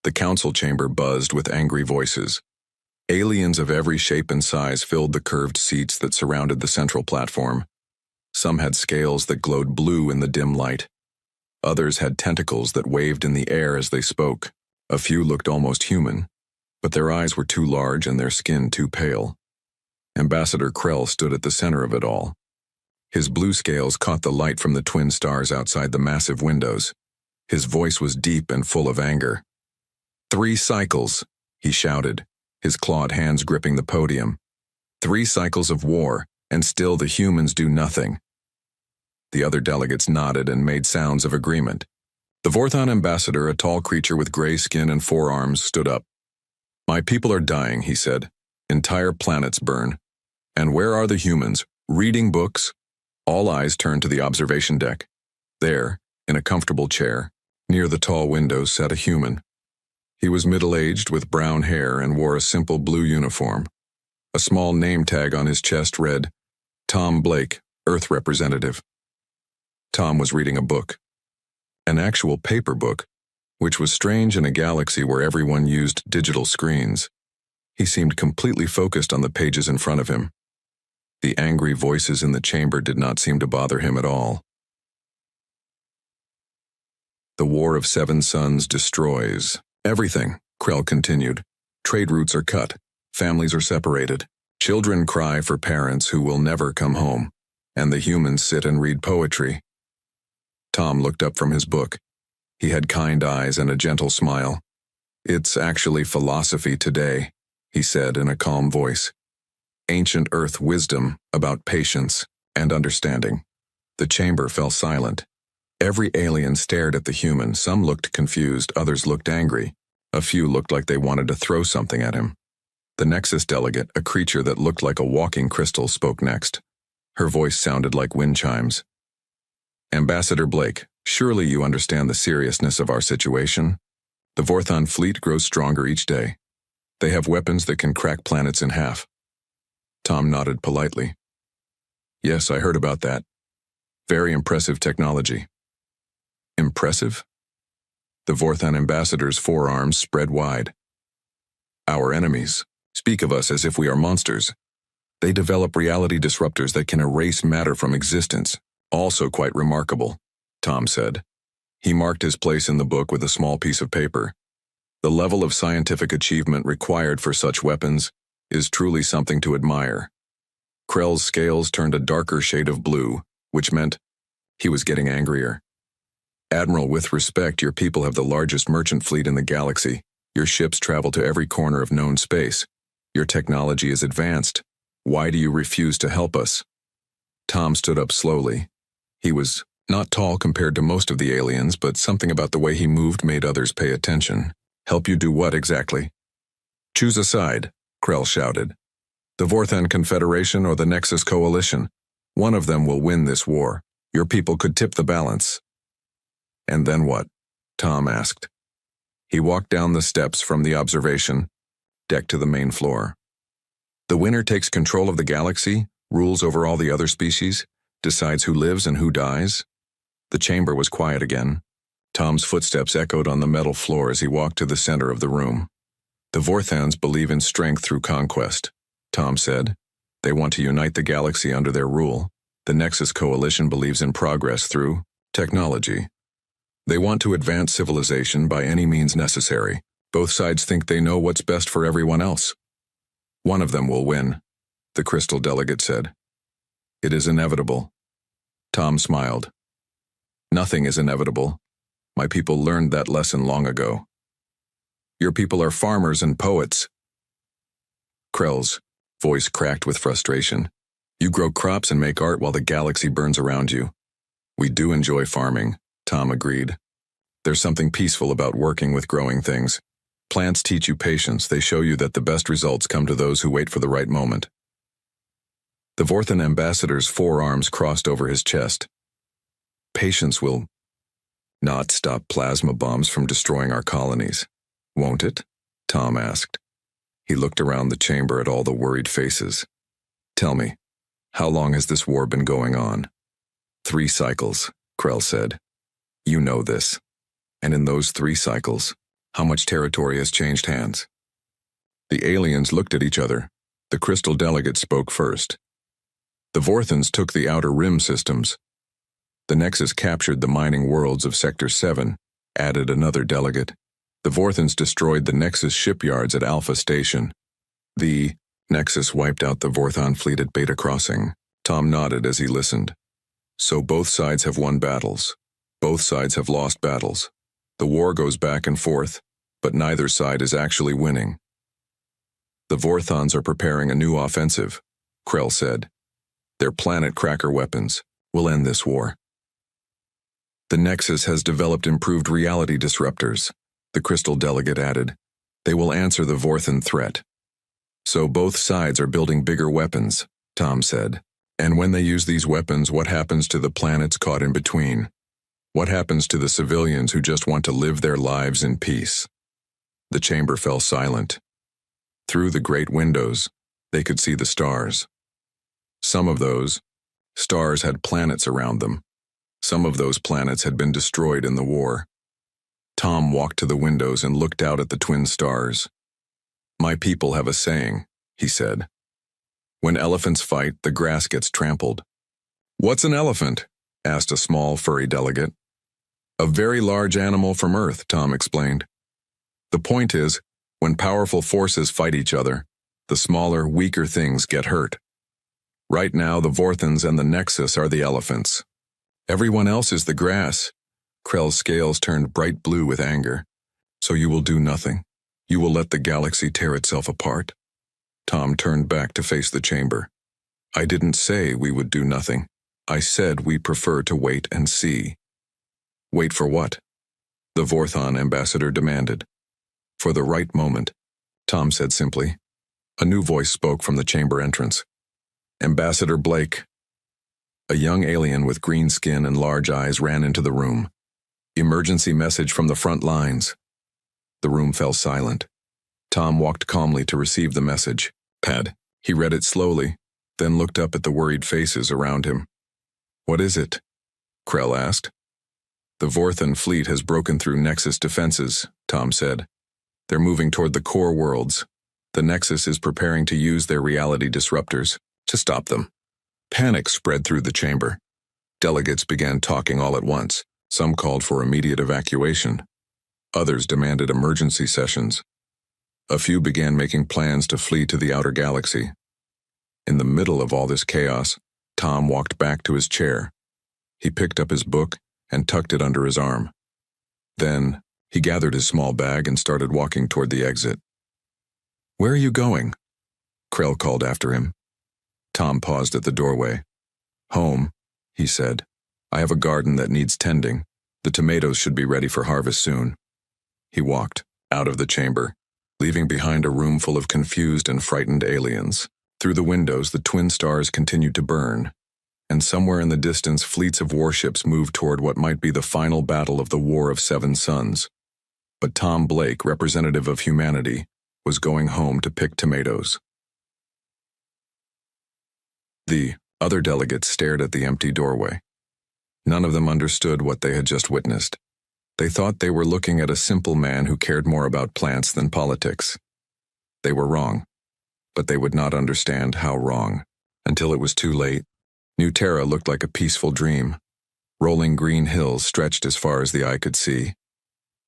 The council chamber buzzed with angry voices. Aliens of every shape and size filled the curved seats that surrounded the central platform. Some had scales that glowed blue in the dim light. Others had tentacles that waved in the air as they spoke. A few looked almost human, but their eyes were too large and their skin too pale. Ambassador Krell stood at the center of it all. His blue scales caught the light from the twin stars outside the massive windows. His voice was deep and full of anger. 3 cycles, he shouted, his clawed hands gripping the podium. 3 cycles of war, and still the humans do nothing. The other delegates nodded and made sounds of agreement. The Vorthon ambassador, a tall creature with gray skin and 4 arms, stood up. My people are dying, he said. Entire planets burn. And where are the humans? Reading books? All eyes turned to the observation deck. There, in a comfortable chair, near the tall windows, sat a human. He was middle-aged with brown hair and wore a simple blue uniform. A small name tag on his chest read, Tom Blake, Earth Representative. Tom was reading a book. An actual paper book, which was strange in a galaxy where everyone used digital screens. He seemed completely focused on the pages in front of him. The angry voices in the chamber did not seem to bother him at all. The War of 7 Suns destroys everything, Krell continued. Trade routes are cut. Families are separated. Children cry for parents who will never come home. And the humans sit and read poetry. Tom looked up from his book. He had kind eyes and a gentle smile. It's actually philosophy today, he said in a calm voice. Ancient Earth wisdom about patience and understanding. The chamber fell silent. Every alien stared at the human. Some looked confused, others looked angry. A few looked like they wanted to throw something at him. The Nexus delegate, a creature that looked like a walking crystal, spoke next. Her voice sounded like wind chimes. Ambassador Blake, surely you understand the seriousness of our situation? The Vorthon fleet grows stronger each day. They have weapons that can crack planets in half. Tom nodded politely. Yes, I heard about that. Very impressive technology. Impressive? The Vorthon ambassador's forearms spread wide. Our enemies speak of us as if we are monsters. They develop reality disruptors that can erase matter from existence. Also quite remarkable, Tom said. He marked his place in the book with a small piece of paper. The level of scientific achievement required for such weapons is truly something to admire. Krell's scales turned a darker shade of blue, which meant he was getting angrier. Admiral, with respect, your people have the largest merchant fleet in the galaxy. Your ships travel to every corner of known space. Your technology is advanced. Why do you refuse to help us? Tom stood up slowly. He was not tall compared to most of the aliens, but something about the way he moved made others pay attention. Help you do what exactly? Choose a side, Krell shouted. The Vorthon Confederation or the Nexus Coalition. One of them will win this war. Your people could tip the balance. And then what? Tom asked. He walked down the steps from the observation deck to the main floor. The winner takes control of the galaxy, rules over all the other species, decides who lives and who dies. The chamber was quiet again. Tom's footsteps echoed on the metal floor as he walked to the center of the room. The Vorthons believe in strength through conquest, Tom said. They want to unite the galaxy under their rule. The Nexus Coalition believes in progress through technology. They want to advance civilization by any means necessary. Both sides think they know what's best for everyone else. One of them will win, the Crystal delegate said. It is inevitable. Tom smiled. Nothing is inevitable. My people learned that lesson long ago. Your people are farmers and poets. Krell's voice cracked with frustration. You grow crops and make art while the galaxy burns around you. We do enjoy farming, Tom agreed. There's something peaceful about working with growing things. Plants teach you patience. They show you that the best results come to those who wait for the right moment. The Vorthon ambassador's forearms crossed over his chest. Patience will not stop plasma bombs from destroying our colonies, won't it? Tom asked. He looked around the chamber at all the worried faces. Tell me, how long has this war been going on? 3 cycles, Krell said. You know this. And in those 3 cycles, How much territory has changed hands? The aliens looked at each other. The crystal delegate spoke first. The Vorthans took the outer rim systems. The Nexus captured the mining worlds of Sector 7, added another delegate. The Vorthans destroyed the Nexus shipyards at Alpha Station. The Nexus wiped out the Vorthon fleet at Beta Crossing. Tom nodded as he listened. So both sides have won battles. Both sides have lost battles. The war goes back and forth, but neither side is actually winning. The Vorthons are preparing a new offensive, Krell said. Their planet cracker weapons will end this war. The Nexus has developed improved reality disruptors, the Crystal Delegate added. They will answer the Vorthon threat. So both sides are building bigger weapons, Tom said. And when they use these weapons, what happens to the planets caught in between? What happens to the civilians who just want to live their lives in peace? The chamber fell silent. Through the great windows, they could see the stars. Some of those stars had planets around them. Some of those planets had been destroyed in the war. Tom walked to the windows and looked out at the twin stars. My people have a saying, he said. When elephants fight, the grass gets trampled. What's an elephant? Asked a small, furry delegate. A very large animal from Earth, Tom explained. The point is, when powerful forces fight each other, the smaller, weaker things get hurt. Right now, the Vorthons and the Nexus are the elephants. Everyone else is the grass. Krell's scales turned bright blue with anger. So you will do nothing. You will let the galaxy tear itself apart. Tom turned back to face the chamber. I didn't say we would do nothing. I said we prefer to wait and see. Wait for what? The Vorthon ambassador demanded. For the right moment, Tom said simply. A new voice spoke from the chamber entrance. Ambassador Blake. A young alien with green skin and large eyes ran into the room. Emergency message from the front lines. The room fell silent. Tom walked calmly to receive the message. Pad. He read it slowly, then looked up at the worried faces around him. What is it? Krell asked. The Vorthon fleet has broken through Nexus defenses, Tom said. They're moving toward the core worlds. The Nexus is preparing to use their reality disruptors to stop them. Panic spread through the chamber. Delegates began talking all at once. Some called for immediate evacuation. Others demanded emergency sessions. A few began making plans to flee to the outer galaxy. In the middle of all this chaos, Tom walked back to his chair. He picked up his book and tucked it under his arm. Then, he gathered his small bag and started walking toward the exit. Where are you going? Krell called after him. Tom paused at the doorway. Home, he said. I have a garden that needs tending. The tomatoes should be ready for harvest soon. He walked out of the chamber, leaving behind a room full of confused and frightened aliens. Through the windows, the twin stars continued to burn, and somewhere in the distance, fleets of warships moved toward what might be the final battle of the War of Seven Suns. But Tom Blake, representative of humanity, was going home to pick tomatoes. The other delegates stared at the empty doorway. None of them understood what they had just witnessed. They thought they were looking at a simple man who cared more about plants than politics. They were wrong, but they would not understand how wrong, until it was too late. New Terra looked like a peaceful dream. Rolling green hills stretched as far as the eye could see.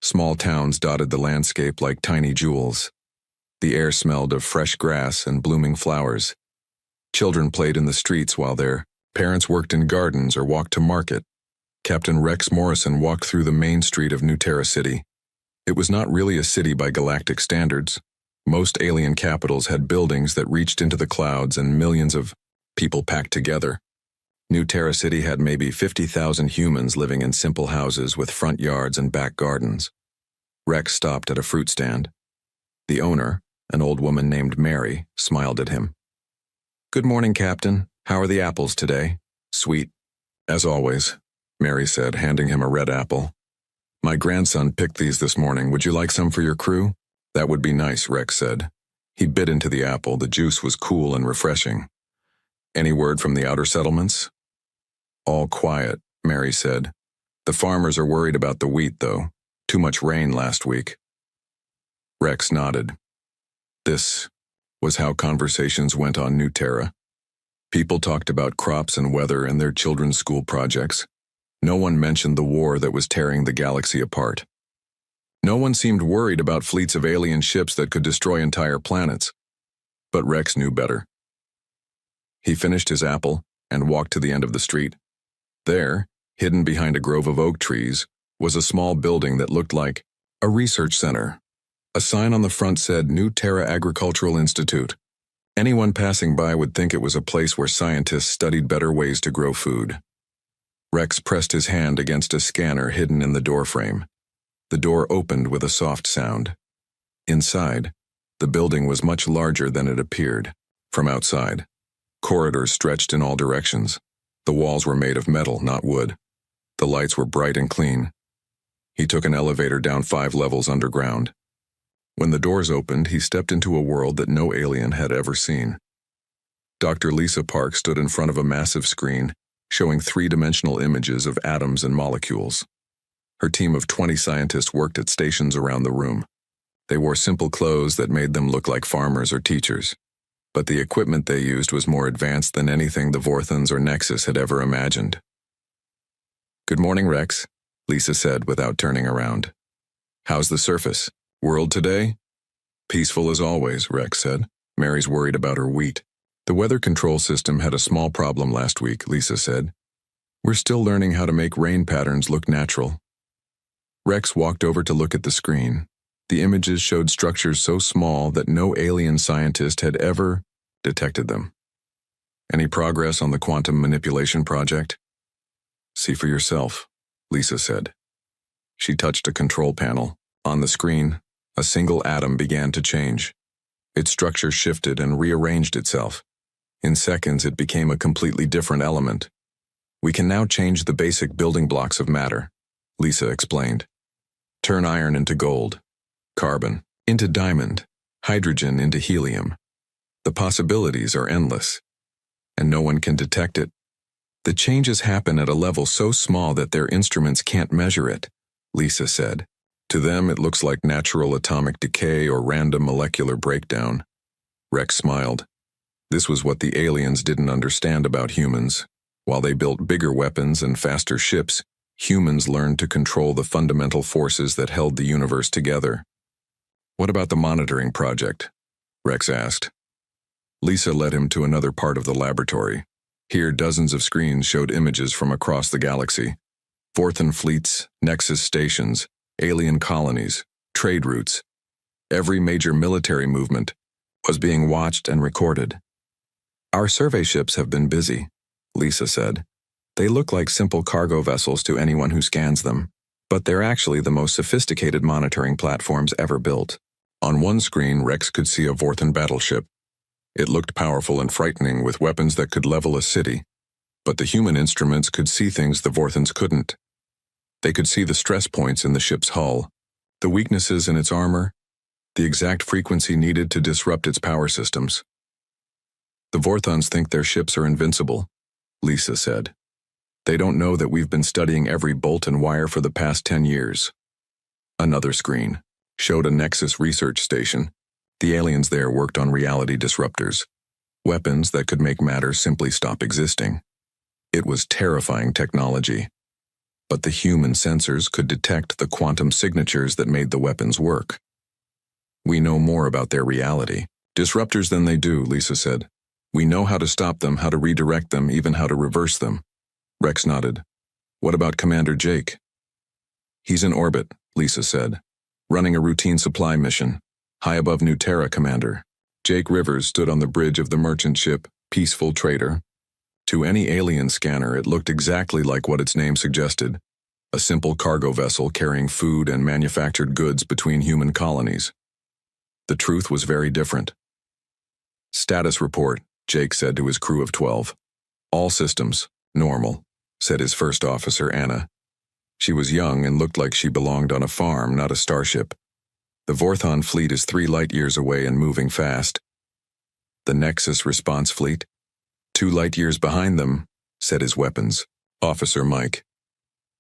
Small towns dotted the landscape like tiny jewels. The air smelled of fresh grass and blooming flowers. Children played in the streets while their parents worked in gardens or walked to market. Captain Rex Morrison walked through the main street of New Terra City. It was not really a city by galactic standards. Most alien capitals had buildings that reached into the clouds and millions of people packed together. New Terra City had maybe 50,000 humans living in simple houses with front yards and back gardens. Rex stopped at a fruit stand. The owner, an old woman named Mary, smiled at him. Good morning, Captain. How are the apples today? Sweet. As always, Mary said, handing him a red apple. My grandson picked these this morning. Would you like some for your crew? That would be nice, Rex said. He bit into the apple. The juice was cool and refreshing. Any word from the outer settlements? All quiet, Mary said. The farmers are worried about the wheat, though. Too much rain last week. Rex nodded. This was how conversations went on New Terra. People talked about crops and weather and their children's school projects. No one mentioned the war that was tearing the galaxy apart. No one seemed worried about fleets of alien ships that could destroy entire planets. But Rex knew better. He finished his apple and walked to the end of the street. There, hidden behind a grove of oak trees, was a small building that looked like a research center. A sign on the front said New Terra Agricultural Institute. Anyone passing by would think it was a place where scientists studied better ways to grow food. Rex pressed his hand against a scanner hidden in the doorframe. The door opened with a soft sound. Inside, the building was much larger than it appeared. From outside, corridors stretched in all directions. The walls were made of metal, not wood. The lights were bright and clean. He took an elevator down 5 levels underground. When the doors opened, he stepped into a world that no alien had ever seen. Dr. Lisa Park stood in front of a massive screen, showing 3-dimensional images of atoms and molecules. Her team of 20 scientists worked at stations around the room. They wore simple clothes that made them look like farmers or teachers. But the equipment they used was more advanced than anything the Vorthons or Nexus had ever imagined. "Good morning, Rex," Lisa said without turning around. "How's the surface? World today?" "Peaceful as always," Rex said. "Mary's worried about her wheat." "The weather control system had a small problem last week," Lisa said. "We're still learning how to make rain patterns look natural." Rex walked over to look at the screen. The images showed structures so small that no alien scientist had ever detected them. "Any progress on the quantum manipulation project?" "See for yourself," Lisa said. She touched a control panel. On the screen, a single atom began to change. Its structure shifted and rearranged itself. In seconds, it became a completely different element. "We can now change the basic building blocks of matter," Lisa explained. "Turn iron into gold, carbon into diamond, hydrogen into helium. The possibilities are endless, and no one can detect it. The changes happen at a level so small that their instruments can't measure it," Lisa said. "To them, it looks like natural atomic decay or random molecular breakdown." Rex smiled. This was what the aliens didn't understand about humans. While they built bigger weapons and faster ships, humans learned to control the fundamental forces that held the universe together. "What about the monitoring project?" Rex asked. Lisa led him to another part of the laboratory. Here, dozens of screens showed images from across the galaxy. Vorthon fleets, Nexus stations, alien colonies, trade routes. Every major military movement was being watched and recorded. "Our survey ships have been busy," Lisa said. "They look like simple cargo vessels to anyone who scans them, but they're actually the most sophisticated monitoring platforms ever built." On one screen, Rex could see a Vorthon battleship. It looked powerful and frightening with weapons that could level a city. But the human instruments could see things the Vorthons couldn't. They could see the stress points in the ship's hull, the weaknesses in its armor, the exact frequency needed to disrupt its power systems. "The Vorthons think their ships are invincible," Lisa said. "They don't know that we've been studying every bolt and wire for the past 10 years. Another screen showed a Nexus research station. The aliens there worked on reality disruptors, weapons that could make matter simply stop existing. It was terrifying technology. But the human sensors could detect the quantum signatures that made the weapons work. "We know more about their reality disruptors than they do," Lisa said. "We know how to stop them, how to redirect them, even how to reverse them." Rex nodded. "What about Commander Jake?" "He's in orbit," Lisa said, "running a routine supply mission, high above New Terra, Commander." Jake Rivers stood on the bridge of the merchant ship, Peaceful Trader. To any alien scanner, it looked exactly like what its name suggested, a simple cargo vessel carrying food and manufactured goods between human colonies. The truth was very different. "Status report," Jake said to his crew of 12. "All systems, normal," said his first officer, Anna. She was young and looked like she belonged on a farm, not a starship. "The Vorthon fleet is 3 light-years away and moving fast." "The Nexus response fleet?" 2 light-years behind them," said his weapons officer Mike.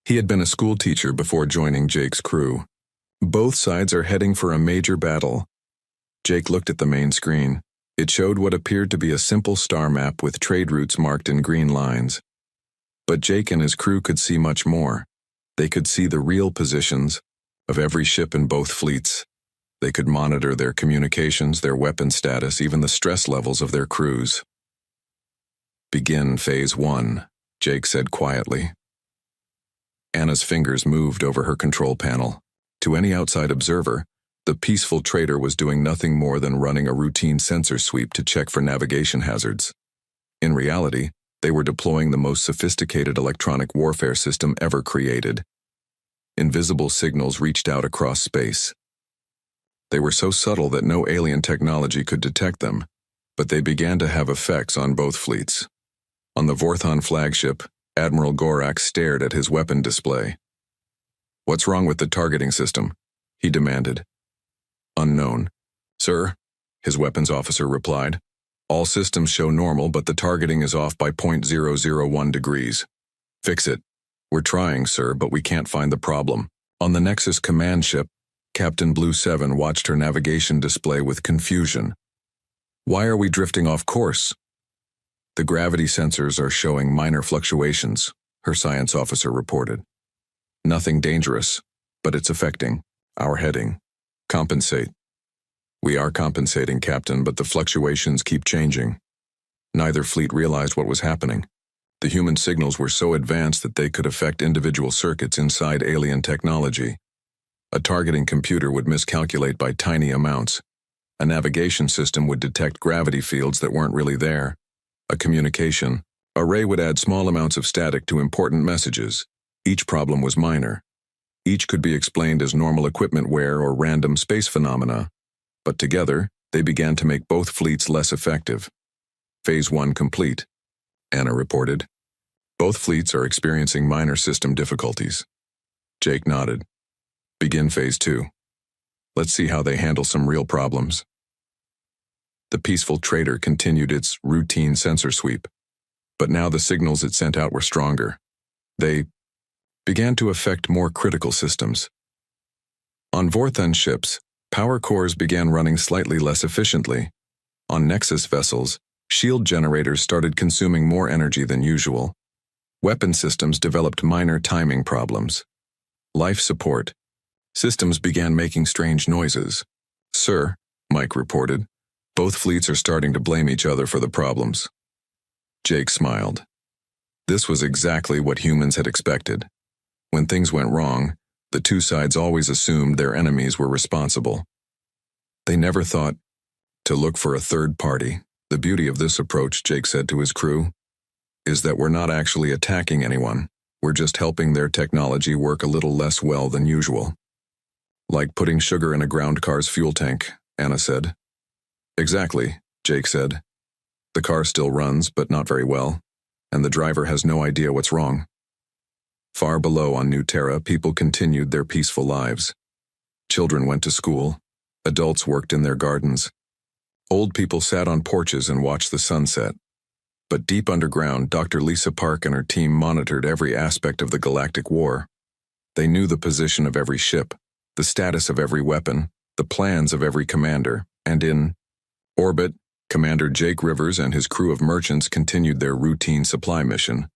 He had been a school teacher before joining Jake's crew. Both sides are heading for a major battle. Jake looked at the main screen. It showed what appeared to be a simple star map with trade routes marked in green lines. But Jake and his crew could see much more. They could see the real positions of every ship in both fleets. They could monitor their communications, their weapon status, even the stress levels of their crews. "Begin Phase 1, Jake said quietly. Anna's fingers moved over her control panel. To any outside observer, the peaceful trader was doing nothing more than running a routine sensor sweep to check for navigation hazards. In reality, they were deploying the most sophisticated electronic warfare system ever created. Invisible signals reached out across space. They were so subtle that no alien technology could detect them, but they began to have effects on both fleets. On the Vorthon flagship, Admiral Gorak stared at his weapon display. "What's wrong with the targeting system?" he demanded. "Unknown, sir," his weapons officer replied. "All systems show normal, but the targeting is off by 0.001 degrees. Fix it." "We're trying, sir, but we can't find the problem." On the Nexus command ship, Captain Blue 7 watched her navigation display with confusion. "Why are we drifting off course?" "The gravity sensors are showing minor fluctuations," her science officer reported. "Nothing dangerous, but it's affecting our heading. Compensate." "We are compensating, Captain, but the fluctuations keep changing." Neither fleet realized what was happening. The human signals were so advanced that they could affect individual circuits inside alien technology. A targeting computer would miscalculate by tiny amounts. A navigation system would detect gravity fields that weren't really there. A communication array would add small amounts of static to important messages. Each problem was minor. Each could be explained as normal equipment wear or random space phenomena. But together, they began to make both fleets less effective. "Phase 1 complete," Anna reported. "Both fleets are experiencing minor system difficulties." Jake nodded. "Begin Phase 2. Let's see how they handle some real problems." The peaceful trader continued its routine sensor sweep, but now the signals it sent out were stronger. They began to affect more critical systems. On Vorthon ships, power cores began running slightly less efficiently. On Nexus vessels, shield generators started consuming more energy than usual. Weapon systems developed minor timing problems. Life support systems began making strange noises. "Sir," Mike reported, "both fleets are starting to blame each other for the problems." Jake smiled. This was exactly what humans had expected. When things went wrong, the two sides always assumed their enemies were responsible. They never thought to look for a third party. "The beauty of this approach," Jake said to his crew, "is that we're not actually attacking anyone. We're just helping their technology work a little less well than usual." "Like putting sugar in a ground car's fuel tank," Anna said. "Exactly," Jake said. "The car still runs, but not very well, and the driver has no idea what's wrong." Far below on New Terra, people continued their peaceful lives. Children went to school. Adults worked in their gardens. Old people sat on porches and watched the sunset. But deep underground, Dr. Lisa Park and her team monitored every aspect of the galactic war. They knew the position of every ship, the status of every weapon, the plans of every commander, and in orbit, Commander Jake Rivers and his crew of merchants continued their routine supply mission,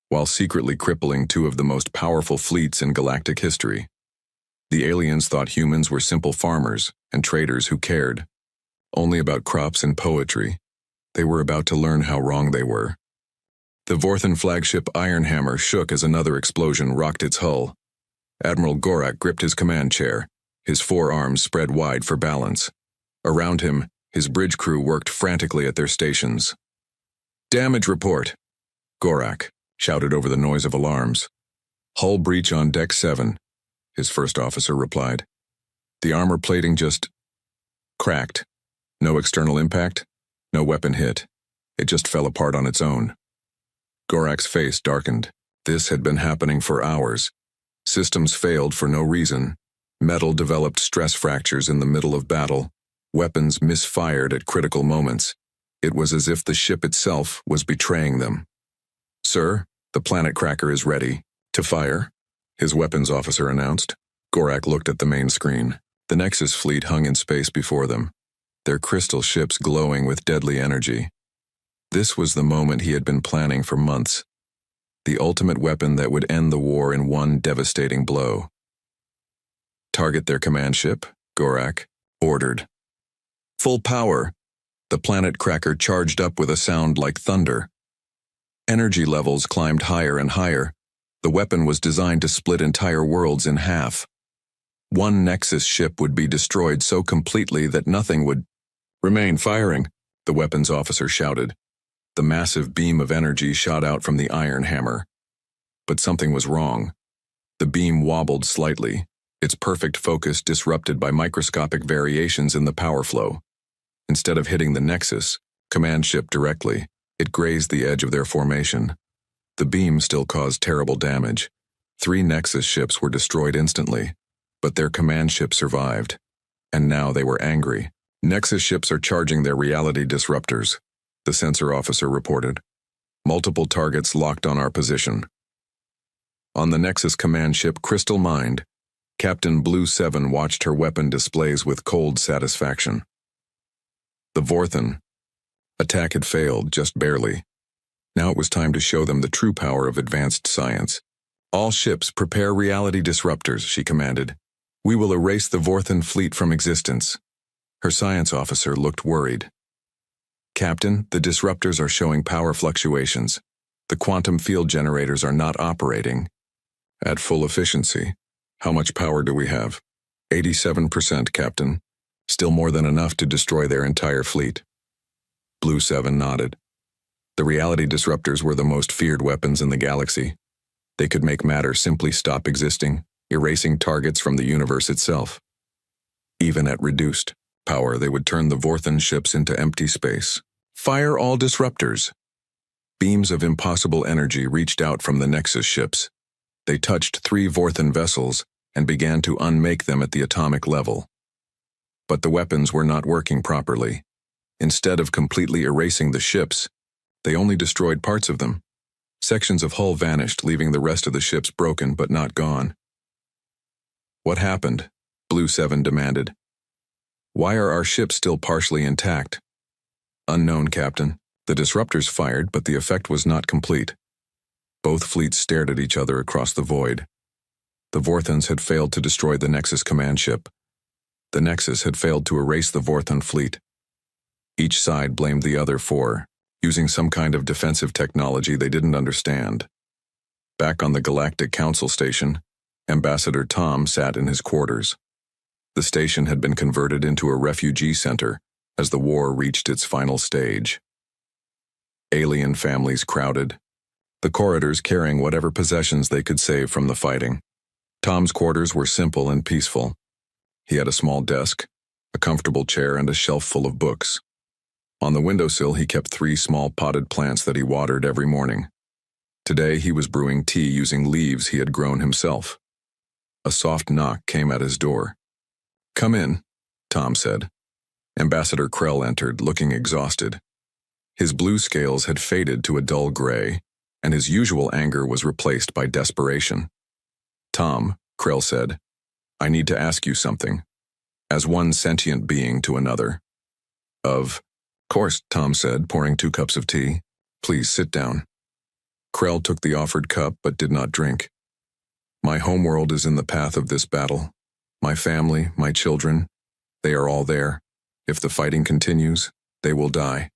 while secretly crippling two of the most powerful fleets in galactic history. The aliens thought humans were simple farmers and traders who cared only about crops and poetry. They were about to learn how wrong they were. The Vorthon flagship Ironhammer shook as another explosion rocked its hull. Admiral Gorak gripped his command chair, his forearms spread wide for balance. Around him, his bridge crew worked frantically at their stations. "Damage report," Gorak shouted over the noise of alarms. "Hull breach on Deck 7, his first officer replied. "The armor plating just cracked. No external impact, no weapon hit. It just fell apart on its own." Gorak's face darkened. This had been happening for hours. Systems failed for no reason. Metal developed stress fractures in the middle of battle. Weapons misfired at critical moments. It was as if the ship itself was betraying them. "Sir, the planet cracker is ready to fire," his weapons officer announced. Gorak looked at the main screen. The Nexus fleet hung in space before them, their crystal ships glowing with deadly energy. This was the moment he had been planning for months. The ultimate weapon that would end the war in one devastating blow. Target their command ship, Gorak ordered. Full power. The planet cracker charged up with a sound like thunder. Energy levels climbed higher and higher. The weapon was designed to split entire worlds in half. One Nexus ship would be destroyed so completely that nothing would remain. Firing, the weapons officer shouted. The massive beam of energy shot out from the iron hammer. But something was wrong. The beam wobbled slightly, its perfect focus disrupted by microscopic variations in the power flow. Instead of hitting the Nexus command ship directly, it grazed the edge of their formation. The beam still caused terrible damage. 3 Nexus ships were destroyed instantly, but their command ship survived. And now they were angry. Nexus ships are charging their reality disruptors, the sensor officer reported. Multiple targets locked on our position. On the Nexus command ship Crystal Mind, Captain Blue 7 watched her weapon displays with cold satisfaction. The Vorthan attack had failed, just barely. Now it was time to show them the true power of advanced science. All ships prepare reality disruptors, she commanded. We will erase the Vorthan fleet from existence. Her science officer looked worried. Captain, the disruptors are showing power fluctuations. The quantum field generators are not operating at full efficiency. How much power do we have? 87%, Captain. Still more than enough to destroy their entire fleet. Blue 7 nodded. The reality disruptors were the most feared weapons in the galaxy. They could make matter simply stop existing, erasing targets from the universe itself. Even at reduced power, they would turn the Vorthan ships into empty space. Fire all disruptors. Beams of impossible energy reached out from the Nexus ships. They touched 3 Vorthan vessels and began to unmake them at the atomic level. But the weapons were not working properly. Instead of completely erasing the ships, they only destroyed parts of them. Sections of hull vanished, leaving the rest of the ships broken but not gone. What happened? Blue 7 demanded. Why are our ships still partially intact? Unknown, Captain. The disruptors fired, but the effect was not complete. Both fleets stared at each other across the void. The Vorthans had failed to destroy the Nexus command ship. The Nexus had failed to erase the Vorthan fleet. Each side blamed the other for using some kind of defensive technology they didn't understand. Back on the Galactic Council station, Ambassador Tom sat in his quarters. The station had been converted into a refugee center as the war reached its final stage. Alien families crowded, the corridors carrying whatever possessions they could save from the fighting. Tom's quarters were simple and peaceful. He had a small desk, a comfortable chair, and a shelf full of books. On the windowsill, he kept 3 small potted plants that he watered every morning. Today, he was brewing tea using leaves he had grown himself. A soft knock came at his door. "Come in," Tom said. Ambassador Krell entered, looking exhausted. His blue scales had faded to a dull gray, and his usual anger was replaced by desperation. "Tom," Krell said, "I need to ask you something. As one sentient being to another." "Of course," Tom said, pouring 2 cups of tea. "Please sit down." Krell took the offered cup but did not drink. "My homeworld is in the path of this battle. My family, my children, they are all there. If the fighting continues, they will die."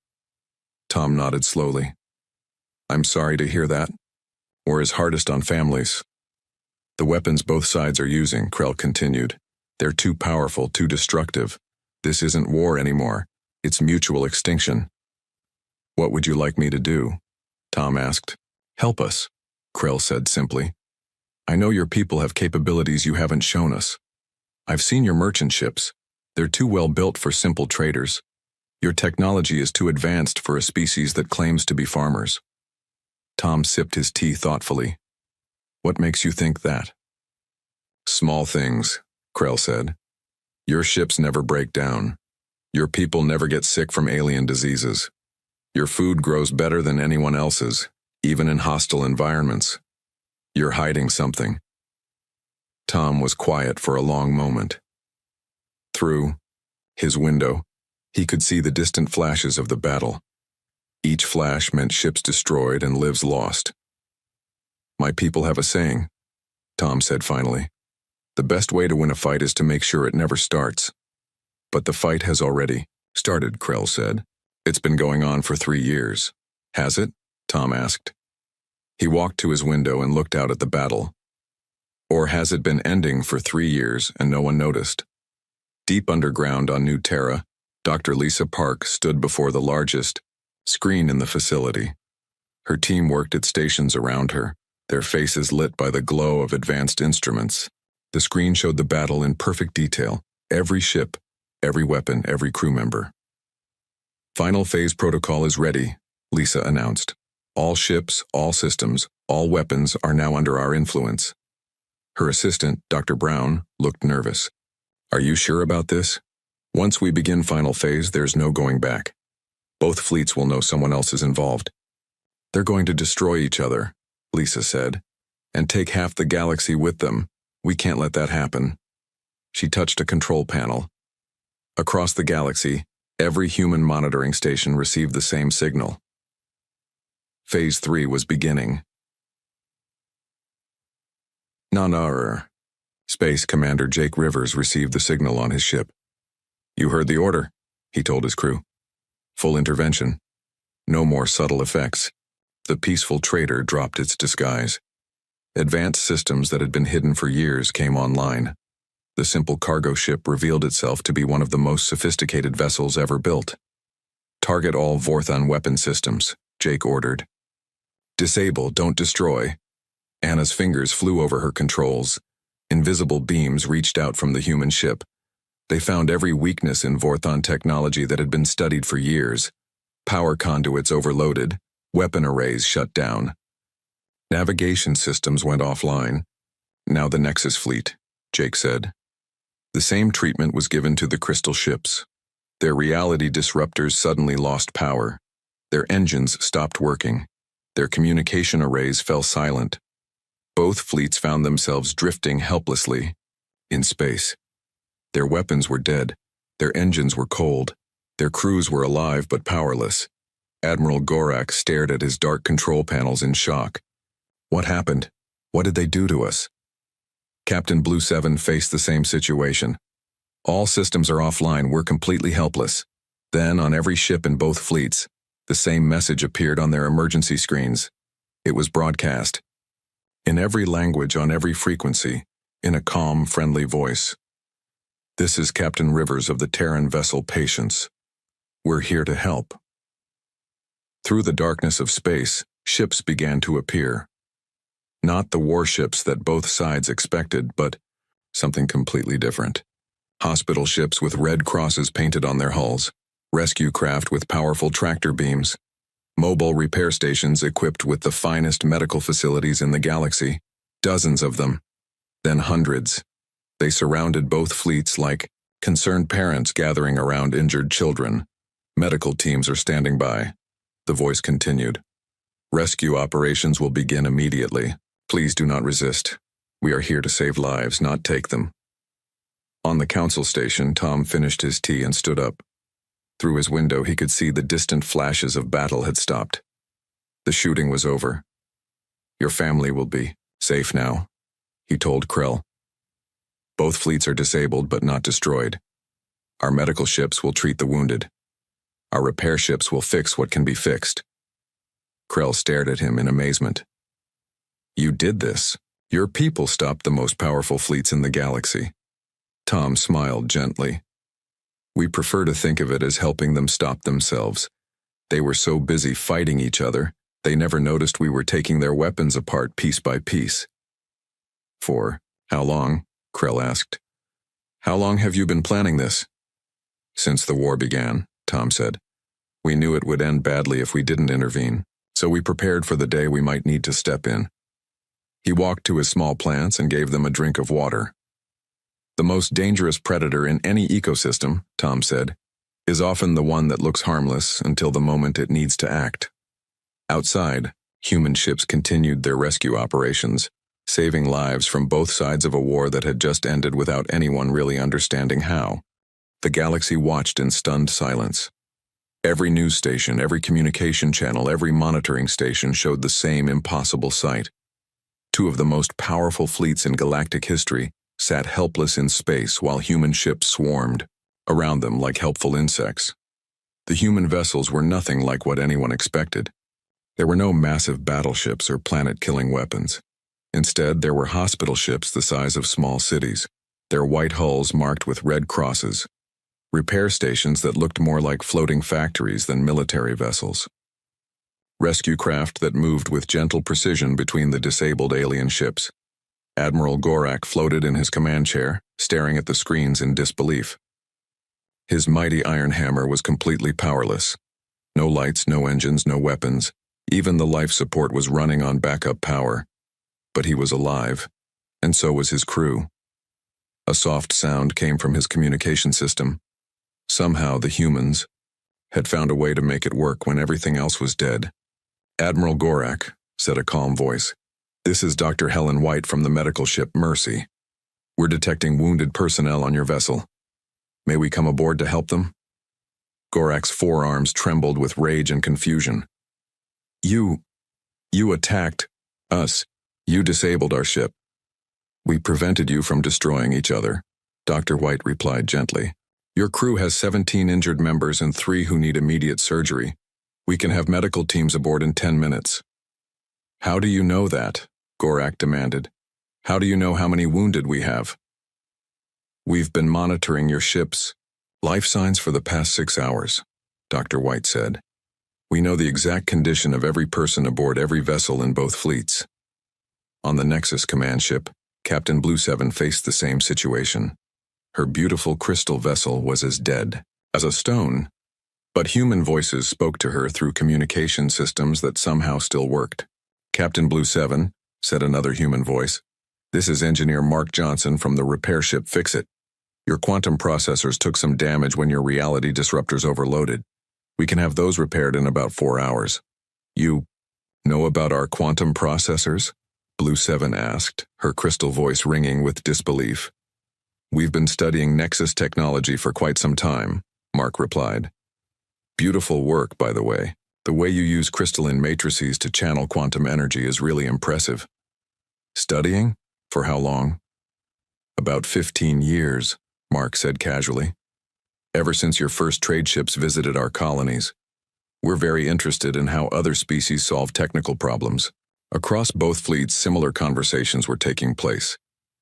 Tom nodded slowly. "I'm sorry to hear that. War is hardest on families." "The weapons both sides are using," Krell continued. "They're too powerful, too destructive. This isn't war anymore. It's mutual extinction." "What would you like me to do?" Tom asked. "Help us," Krell said simply. "I know your people have capabilities you haven't shown us. I've seen your merchant ships. They're too well built for simple traders. Your technology is too advanced for a species that claims to be farmers." Tom sipped his tea thoughtfully. "What makes you think that?" "Small things," Krell said. "Your ships never break down. Your people never get sick from alien diseases. Your food grows better than anyone else's, even in hostile environments. You're hiding something." Tom was quiet for a long moment. Through his window, he could see the distant flashes of the battle. Each flash meant ships destroyed and lives lost. "My people have a saying," Tom said finally. "The best way to win a fight is to make sure it never starts." "But the fight has already started," Krell said. "It's been going on for 3 years. Has it?" Tom asked. He walked to his window and looked out at the battle. "Or has it been ending for 3 years and no one noticed?" Deep underground on New Terra, Dr. Lisa Park stood before the largest screen in the facility. Her team worked at stations around her, their faces lit by the glow of advanced instruments. The screen showed the battle in perfect detail, every ship, every weapon, every crew member. "Final phase protocol is ready," Lisa announced. "All ships, all systems, all weapons are now under our influence." Her assistant, Dr. Brown, looked nervous. "Are you sure about this? Once we begin final phase, there's no going back. Both fleets will know someone else is involved." "They're going to destroy each other," Lisa said, "and take half the galaxy with them. We can't let that happen." She touched a control panel. Across the galaxy, every human monitoring station received the same signal. Phase 3 was beginning. Nanar. Space Commander Jake Rivers received the signal on his ship. "You heard the order," he told his crew. "Full intervention. No more subtle effects." The peaceful trader dropped its disguise. Advanced systems that had been hidden for years came online. The simple cargo ship revealed itself to be one of the most sophisticated vessels ever built. "Target all Vorthon weapon systems," Jake ordered. "Disable, don't destroy." Anna's fingers flew over her controls. Invisible beams reached out from the human ship. They found every weakness in Vorthon technology that had been studied for years. Power conduits overloaded, weapon arrays shut down. Navigation systems went offline. "Now the Nexus fleet," Jake said. The same treatment was given to the crystal ships. Their reality disruptors suddenly lost power. Their engines stopped working. Their communication arrays fell silent. Both fleets found themselves drifting helplessly in space. Their weapons were dead. Their engines were cold. Their crews were alive but powerless. Admiral Gorak stared at his dark control panels in shock. "What happened? What did they do to us?" Captain Blue 7 faced the same situation. "All systems are offline. We're completely helpless." Then, on every ship in both fleets, the same message appeared on their emergency screens. It was broadcast. In every language, on every frequency, in a calm, friendly voice. "This is Captain Rivers of the Terran vessel Patience. We're here to help." Through the darkness of space, ships began to appear. Not the warships that both sides expected, but something completely different. Hospital ships with red crosses painted on their hulls, rescue craft with powerful tractor beams, mobile repair stations equipped with the finest medical facilities in the galaxy, dozens of them, then hundreds. They surrounded both fleets like concerned parents gathering around injured children. "Medical teams are standing by," the voice continued. "Rescue operations will begin immediately. Please do not resist. We are here to save lives, not take them." On the council station, Tom finished his tea and stood up. Through his window, he could see the distant flashes of battle had stopped. The shooting was over. "Your family will be safe now," he told Krell. "Both fleets are disabled but not destroyed. Our medical ships will treat the wounded. Our repair ships will fix what can be fixed." Krell stared at him in amazement. "You did this. Your people stopped the most powerful fleets in the galaxy." Tom smiled gently. "We prefer to think of it as helping them stop themselves. They were so busy fighting each other, they never noticed we were taking their weapons apart piece by piece." "For how long?" Krell asked. "How long have you been planning this?" "Since the war began," Tom said. "We knew it would end badly if we didn't intervene, so we prepared for the day we might need to step in." He walked to his small plants and gave them a drink of water. "The most dangerous predator in any ecosystem," Tom said, "is often the one that looks harmless until the moment it needs to act." Outside, human ships continued their rescue operations. saving lives from both sides of a war that had just ended without anyone really understanding how. The galaxy watched in stunned silence. Every news station, every communication channel, every monitoring station showed the same impossible sight. Two of the most powerful fleets in galactic history sat helpless in space while human ships swarmed around them like helpful insects. The human vessels were nothing like what anyone expected. There were no massive battleships or planet-killing weapons. Instead, there were hospital ships the size of small cities, their white hulls marked with red crosses, repair stations that looked more like floating factories than military vessels, rescue craft that moved with gentle precision between the disabled alien ships. Admiral Gorak floated in his command chair, staring at the screens in disbelief. His mighty iron hammer was completely powerless. No lights, no engines, no weapons. Even the life support was running on backup power. But he was alive, and so was his crew. A soft sound came from his communication system. Somehow the humans had found a way to make it work when everything else was dead. "Admiral Gorak," said a calm voice. "This is Dr. Helen White from the medical ship Mercy. We're detecting wounded personnel on your vessel. May we come aboard to help them?" Gorak's forearms trembled with rage and confusion. You attacked us. You disabled our ship. We prevented you from destroying each other," Dr. White replied gently. "Your crew has 17 injured members and 3 who need immediate surgery. We can have medical teams aboard in 10 minutes. "How do you know that?" Gorak demanded. "How do you know how many wounded we have?" "We've been monitoring your ship's life signs for the past 6 hours," Dr. White said. "We know the exact condition of every person aboard every vessel in both fleets." On the Nexus command ship, Captain Blue 7 faced the same situation. Her beautiful crystal vessel was as dead as a stone, but human voices spoke to her through communication systems that somehow still worked. "Captain Blue 7, said another human voice. "This is Engineer Mark Johnson from the repair ship Fix-It. Your quantum processors took some damage when your reality disruptors overloaded. We can have those repaired in about 4 hours. You know about our quantum processors?" Blue 7 asked, her crystal voice ringing with disbelief. "We've been studying Nexus technology for quite some time," Mark replied. "Beautiful work, by the way. The way you use crystalline matrices to channel quantum energy is really impressive." "Studying? For how long?" "About 15 years, Mark said casually. "Ever since your first trade ships visited our colonies. We're very interested in how other species solve technical problems." Across both fleets, similar conversations were taking place.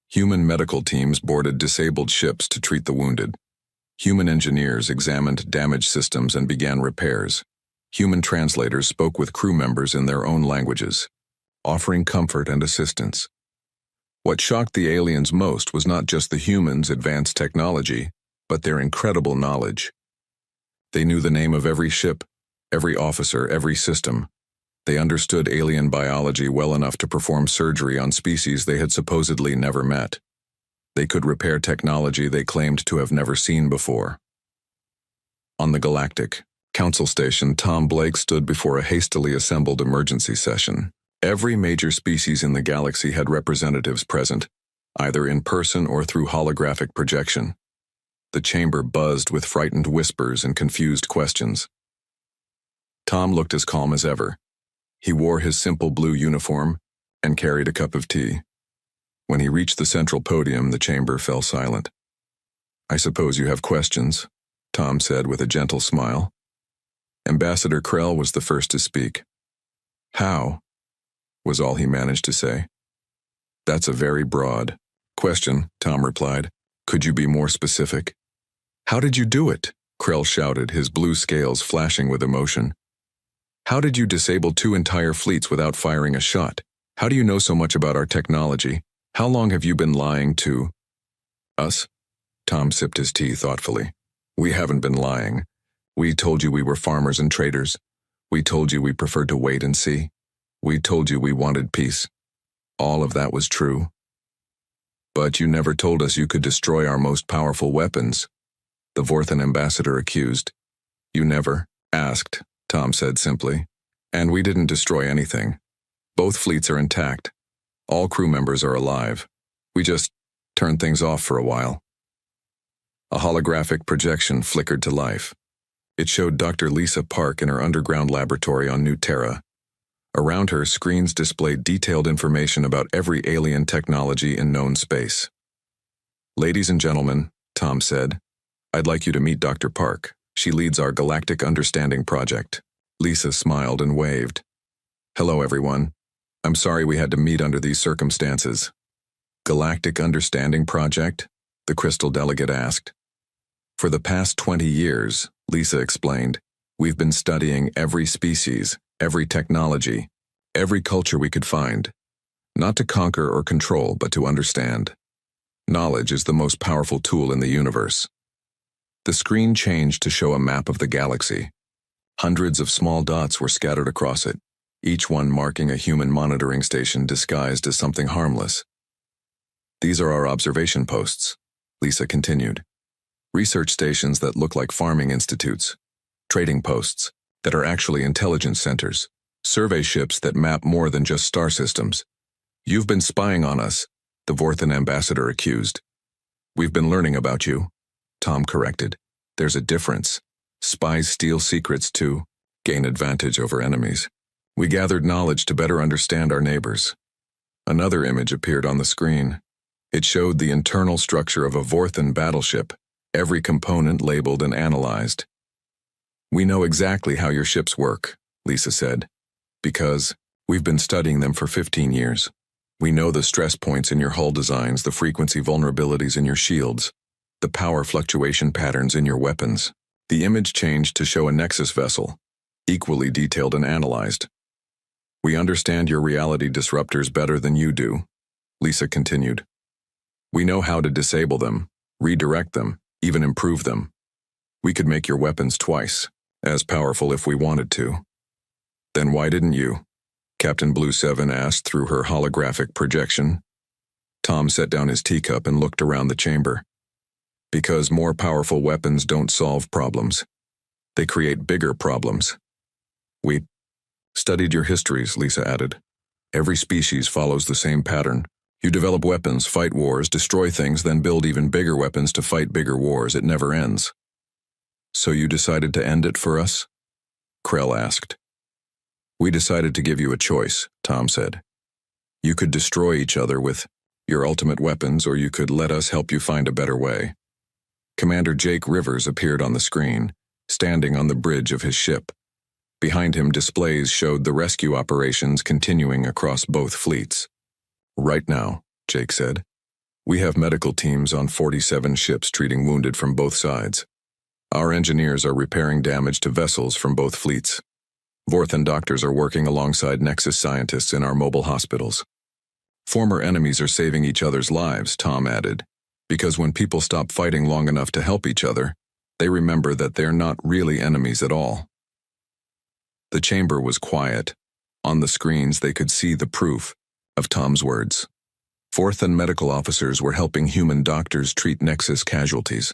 Human medical teams boarded disabled ships to treat the wounded. Human engineers examined damaged systems and began repairs. Human translators spoke with crew members in their own languages, offering comfort and assistance. What shocked the aliens most was not just the humans' advanced technology, but their incredible knowledge. They knew the name of every ship, every officer, every system. They understood alien biology well enough to perform surgery on species they had supposedly never met. They could repair technology they claimed to have never seen before. On the Galactic Council Station, Tom Blake stood before a hastily assembled emergency session. Every major species in the galaxy had representatives present, either in person or through holographic projection. The chamber buzzed with frightened whispers and confused questions. Tom looked as calm as ever. He wore his simple blue uniform and carried a cup of tea. When he reached the central podium, the chamber fell silent. "I suppose you have questions," Tom said with a gentle smile. Ambassador Krell was the first to speak. "How?" was all he managed to say. "That's a very broad question," Tom replied. "Could you be more specific?" "How did you do it?" Krell shouted, his blue scales flashing with emotion. "How did you disable 2 entire fleets without firing a shot? How do you know so much about our technology? How long have you been lying to us?" Tom sipped his tea thoughtfully. "We haven't been lying. We told you we were farmers and traders. We told you we preferred to wait and see. We told you we wanted peace. All of that was true. But you never told us you could destroy our most powerful weapons," the Vorthan ambassador accused. "You never asked," Tom said simply. "And we didn't destroy anything. Both fleets are intact. All crew members are alive. We just turned things off for a while. A holographic projection flickered to life. It showed Dr. Lisa Park in her underground laboratory on New Terra. Around her, screens displayed detailed information about every alien technology in known space. "Ladies and gentlemen," Tom said, "I'd like you to meet Dr. Park. She leads our Galactic Understanding Project." Lisa smiled and waved. "Hello, everyone. I'm sorry we had to meet under these circumstances." "Galactic Understanding Project?" the Crystal delegate asked. "For the past 20 years, Lisa explained, we've been studying every species, every technology, every culture we could find. Not to conquer or control, but to understand. Knowledge is the most powerful tool in the universe." The screen changed to show a map of the galaxy. Hundreds of small dots were scattered across it, each one marking a human monitoring station disguised as something harmless. "These are our observation posts," Lisa continued. "Research stations that look like farming institutes, trading posts that are actually intelligence centers, survey ships that map more than just star systems. You've been spying on us," the Vorthan ambassador accused. "We've been learning about you," Tom corrected. "There's a difference. Spies steal secrets to gain advantage over enemies. We gathered knowledge to better understand our neighbors." Another image appeared on the screen. It showed the internal structure of a Vorthan battleship, every component labeled and analyzed. "We know exactly how your ships work," Lisa said, "because we've been studying them for 15 years. We know the stress points in your hull designs, the frequency vulnerabilities in your shields, the power fluctuation patterns in your weapons." The image changed to show a Nexus vessel, equally detailed and analyzed. "We understand your reality disruptors better than you do," Lisa continued. "We know how to disable them, redirect them, even improve them. We could make your weapons twice as powerful if we wanted to." "Then why didn't you?" Captain Blue 7 asked through her holographic projection. Tom set down his teacup and looked around the chamber. "Because more powerful weapons don't solve problems. They create bigger problems." "We studied your histories," Lisa added. "Every species follows the same pattern. You develop weapons, fight wars, destroy things, then build even bigger weapons to fight bigger wars. It never ends." "So you decided to end it for us?" Krell asked. "We decided to give you a choice," Tom said. "You could destroy each other with your ultimate weapons, or you could let us help you find a better way." Commander Jake Rivers appeared on the screen, standing on the bridge of his ship. Behind him, displays showed the rescue operations continuing across both fleets. "Right now," Jake said, "we have medical teams on 47 ships treating wounded from both sides. Our engineers are repairing damage to vessels from both fleets. Vorthan doctors are working alongside Nexus scientists in our mobile hospitals. Former enemies are saving each other's lives," Tom added, "because when people stop fighting long enough to help each other, they remember that they're not really enemies at all." The chamber was quiet. On the screens, they could see the proof of Tom's words. Vorthan medical officers were helping human doctors treat Nexus casualties.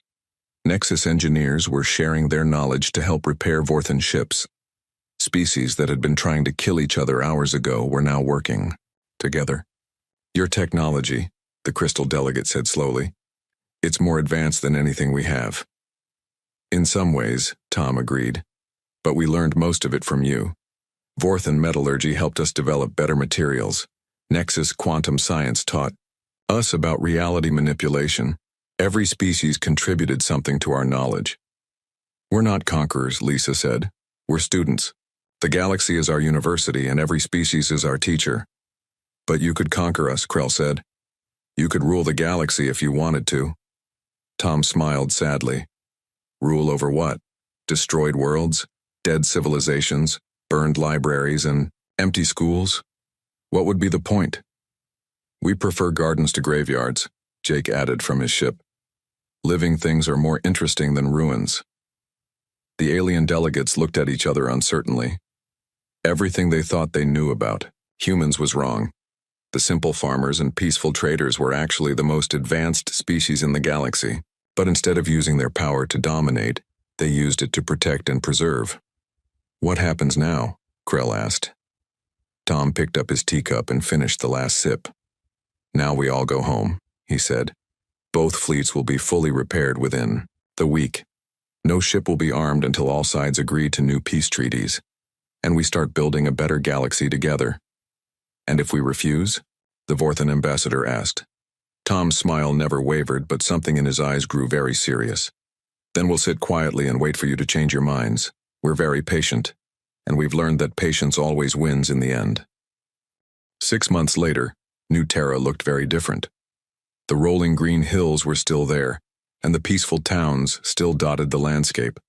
Nexus engineers were sharing their knowledge to help repair Vorthan ships. Species that had been trying to kill each other hours ago were now working together. "Your technology," the Crystal delegate said slowly, "it's more advanced than anything we have." "In some ways," Tom agreed, "but we learned most of it from you. Vorthan metallurgy helped us develop better materials. Nexus quantum science taught us about reality manipulation. Every species contributed something to our knowledge." "We're not conquerors," Lisa said. "We're students. The galaxy is our university and every species is our teacher." "But you could conquer us," Krell said. "You could rule the galaxy if you wanted to." Tom smiled sadly. "Rule over what? Destroyed worlds? Dead civilizations? Burned libraries and empty schools? What would be the point?" "We prefer gardens to graveyards," Jake added from his ship. "Living things are more interesting than ruins." The alien delegates looked at each other uncertainly. Everything they thought they knew about humans was wrong. The simple farmers and peaceful traders were actually the most advanced species in the galaxy, but instead of using their power to dominate, they used it to protect and preserve. "What happens now?" Krell asked. Tom picked up his teacup and finished the last sip. Now we all go home, he said. Both fleets will be fully repaired within the week. No ship will be armed until all sides agree to new peace treaties, and we start building a better galaxy together. And if we refuse? The Vorthan ambassador asked. Tom's smile never wavered, but something in his eyes grew very serious. Then we'll sit quietly and wait for you to change your minds. We're very patient, and we've learned that patience always wins in the end. 6 months later, New Terra looked very different. The rolling green hills were still there, and the peaceful towns still dotted the landscape.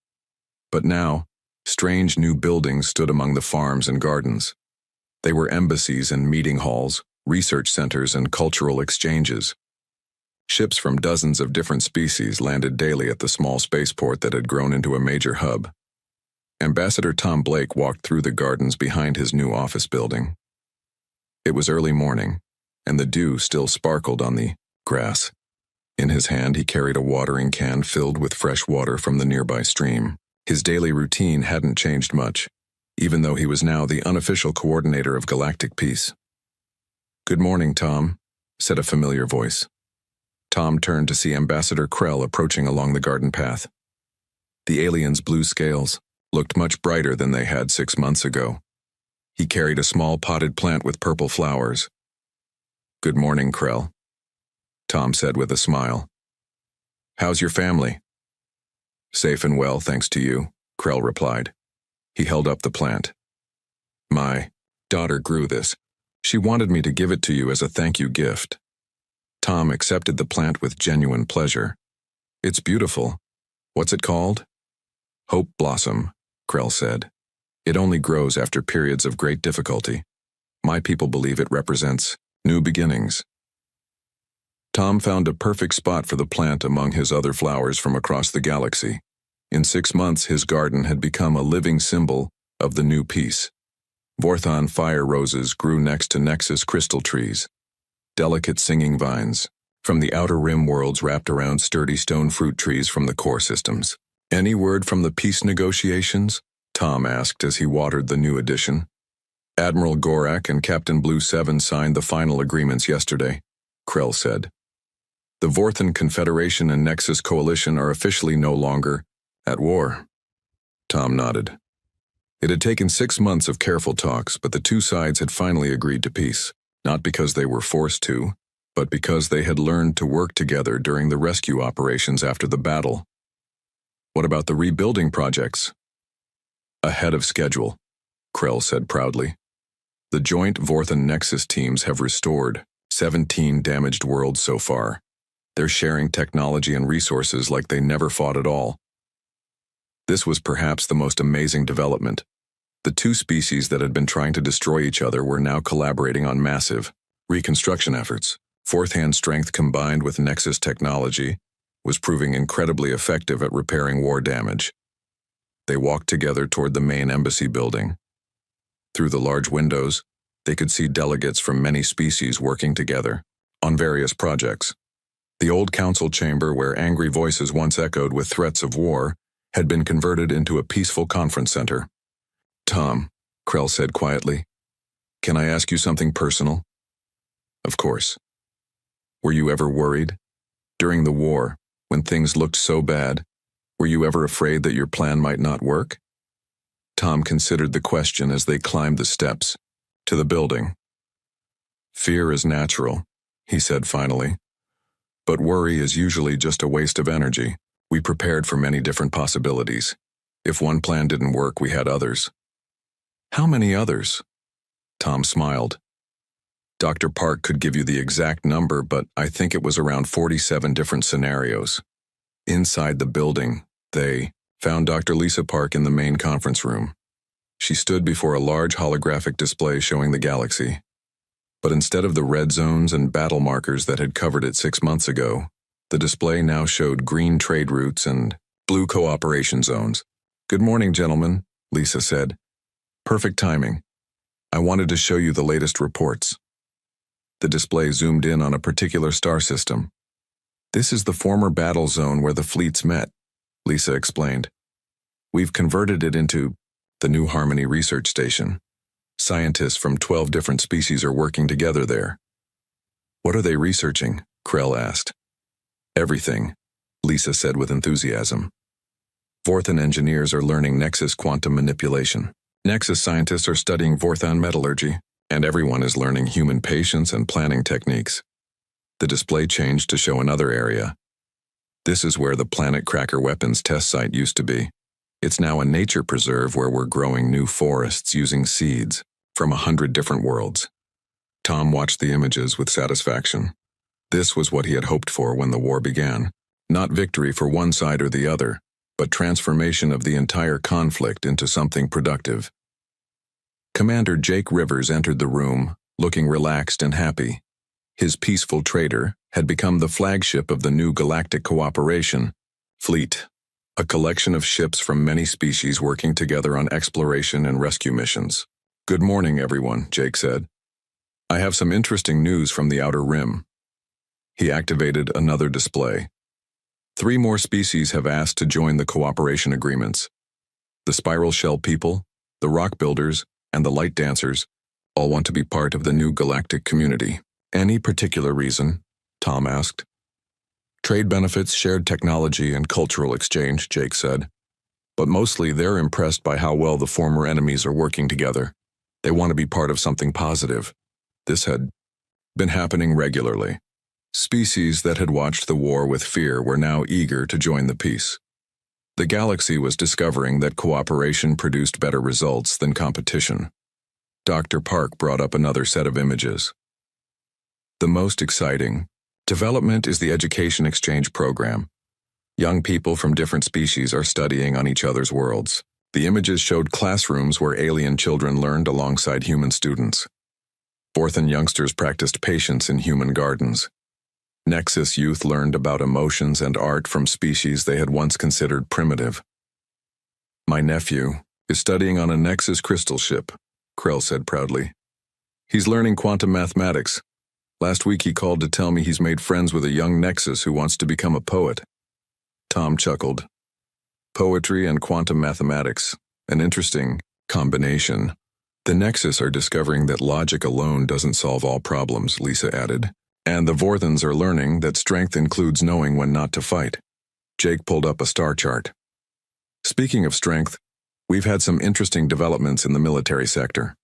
But now, strange new buildings stood among the farms and gardens. They were embassies and meeting halls, research centers and cultural exchanges. Ships from dozens of different species landed daily at the small spaceport that had grown into a major hub. Ambassador Tom Blake walked through the gardens behind his new office building. It was early morning, and the dew still sparkled on the grass. In his hand, he carried a watering can filled with fresh water from the nearby stream. His daily routine hadn't changed much, even though he was now the unofficial coordinator of galactic peace. "Good morning, Tom," said a familiar voice. Tom turned to see Ambassador Krell approaching along the garden path. The alien's blue scales looked much brighter than they had 6 months ago. He carried a small potted plant with purple flowers. "Good morning, Krell," Tom said with a smile. "How's your family?" "Safe and well, thanks to you," Krell replied. He held up the plant. "My daughter grew this. She wanted me to give it to you as a thank you gift." Tom accepted the plant with genuine pleasure. "It's beautiful. What's it called?" "Hope Blossom," Krell said. "It only grows after periods of great difficulty. My people believe it represents new beginnings." Tom found a perfect spot for the plant among his other flowers from across the galaxy. In 6 months, his garden had become a living symbol of the new peace. Vorthon fire roses grew next to Nexus crystal trees, delicate singing vines from the outer rim worlds wrapped around sturdy stone fruit trees from the core systems. "Any word from the peace negotiations?" Tom asked as he watered the new addition. "Admiral Gorak and Captain Blue 7 signed the final agreements yesterday," Krell said. "The Vorthan Confederation and Nexus Coalition are officially no longer at war." Tom nodded. It had taken 6 months of careful talks, but the two sides had finally agreed to peace, not because they were forced to, but because they had learned to work together during the rescue operations after the battle. "What about the rebuilding projects?" "Ahead of schedule," Krell said proudly. "The joint Vorthan Nexus teams have restored 17 damaged worlds so far. They're sharing technology and resources like they never fought at all." This was perhaps the most amazing development. The two species that had been trying to destroy each other were now collaborating on massive reconstruction efforts. Fourth-hand strength combined with Nexus technology was proving incredibly effective at repairing war damage. They walked together toward the main embassy building. Through the large windows, they could see delegates from many species working together on various projects. The old council chamber, where angry voices once echoed with threats of war, had been converted into a peaceful conference center. "Tom," Krell said quietly, "can I ask you something personal?" "Of course." "Were you ever worried? During the war, when things looked so bad, were you ever afraid that your plan might not work?" Tom considered the question as they climbed the steps to the building. "Fear is natural," he said finally. "But worry is usually just a waste of energy. We prepared for many different possibilities. If one plan didn't work, we had others." "How many others?" Tom smiled. "Dr. Park could give you the exact number, but I think it was around 47 different scenarios." Inside the building, they found Dr. Lisa Park in the main conference room. She stood before a large holographic display showing the galaxy. But instead of the red zones and battle markers that had covered it 6 months ago, the display now showed green trade routes and blue cooperation zones. "Good morning, gentlemen," Lisa said. "Perfect timing. I wanted to show you the latest reports." The display zoomed in on a particular star system. "This is the former battle zone where the fleets met," Lisa explained. "We've converted it into the New Harmony Research Station. Scientists from 12 different species are working together there." What are they researching? Krell asked. Everything, Lisa said with enthusiasm. Vorthan engineers are learning Nexus quantum manipulation. Nexus scientists are studying Vorthan metallurgy, and everyone is learning human patience and planning techniques. The display changed to show another area. This is where the Planet Cracker weapons test site used to be. It's now a nature preserve where we're growing new forests using seeds from 100 different worlds. Tom watched the images with satisfaction. This was what he had hoped for when the war began. Not victory for one side or the other, but transformation of the entire conflict into something productive. Commander Jake Rivers entered the room, looking relaxed and happy. His peaceful trader had become the flagship of the new galactic cooperation fleet, a collection of ships from many species working together on exploration and rescue missions. "Good morning, everyone," Jake said. "I have some interesting news from the Outer Rim." He activated another display. 3 more species have asked to join the cooperation agreements. The Spiral Shell people, the Rock Builders, and the Light Dancers all want to be part of the new galactic community. "Any particular reason?" Tom asked. "Trade benefits, shared technology, and cultural exchange," Jake said. "But mostly they're impressed by how well the former enemies are working together. They want to be part of something positive." This had been happening regularly. Species that had watched the war with fear were now eager to join the peace. The galaxy was discovering that cooperation produced better results than competition. Dr. Park brought up another set of images. The most exciting development is the education exchange program. Young people from different species are studying on each other's worlds. The images showed classrooms where alien children learned alongside human students. Vorthan youngsters practiced patience in human gardens. Nexus youth learned about emotions and art from species they had once considered primitive. "My nephew is studying on a Nexus crystal ship," Krell said proudly. "He's learning quantum mathematics. Last week he called to tell me he's made friends with a young Nexus who wants to become a poet." Tom chuckled. "Poetry and quantum mathematics, an interesting combination." "The Nexus are discovering that logic alone doesn't solve all problems," Lisa added. "And the Vorthans are learning that strength includes knowing when not to fight." Jake pulled up a star chart. "Speaking of strength, we've had some interesting developments in the military sector."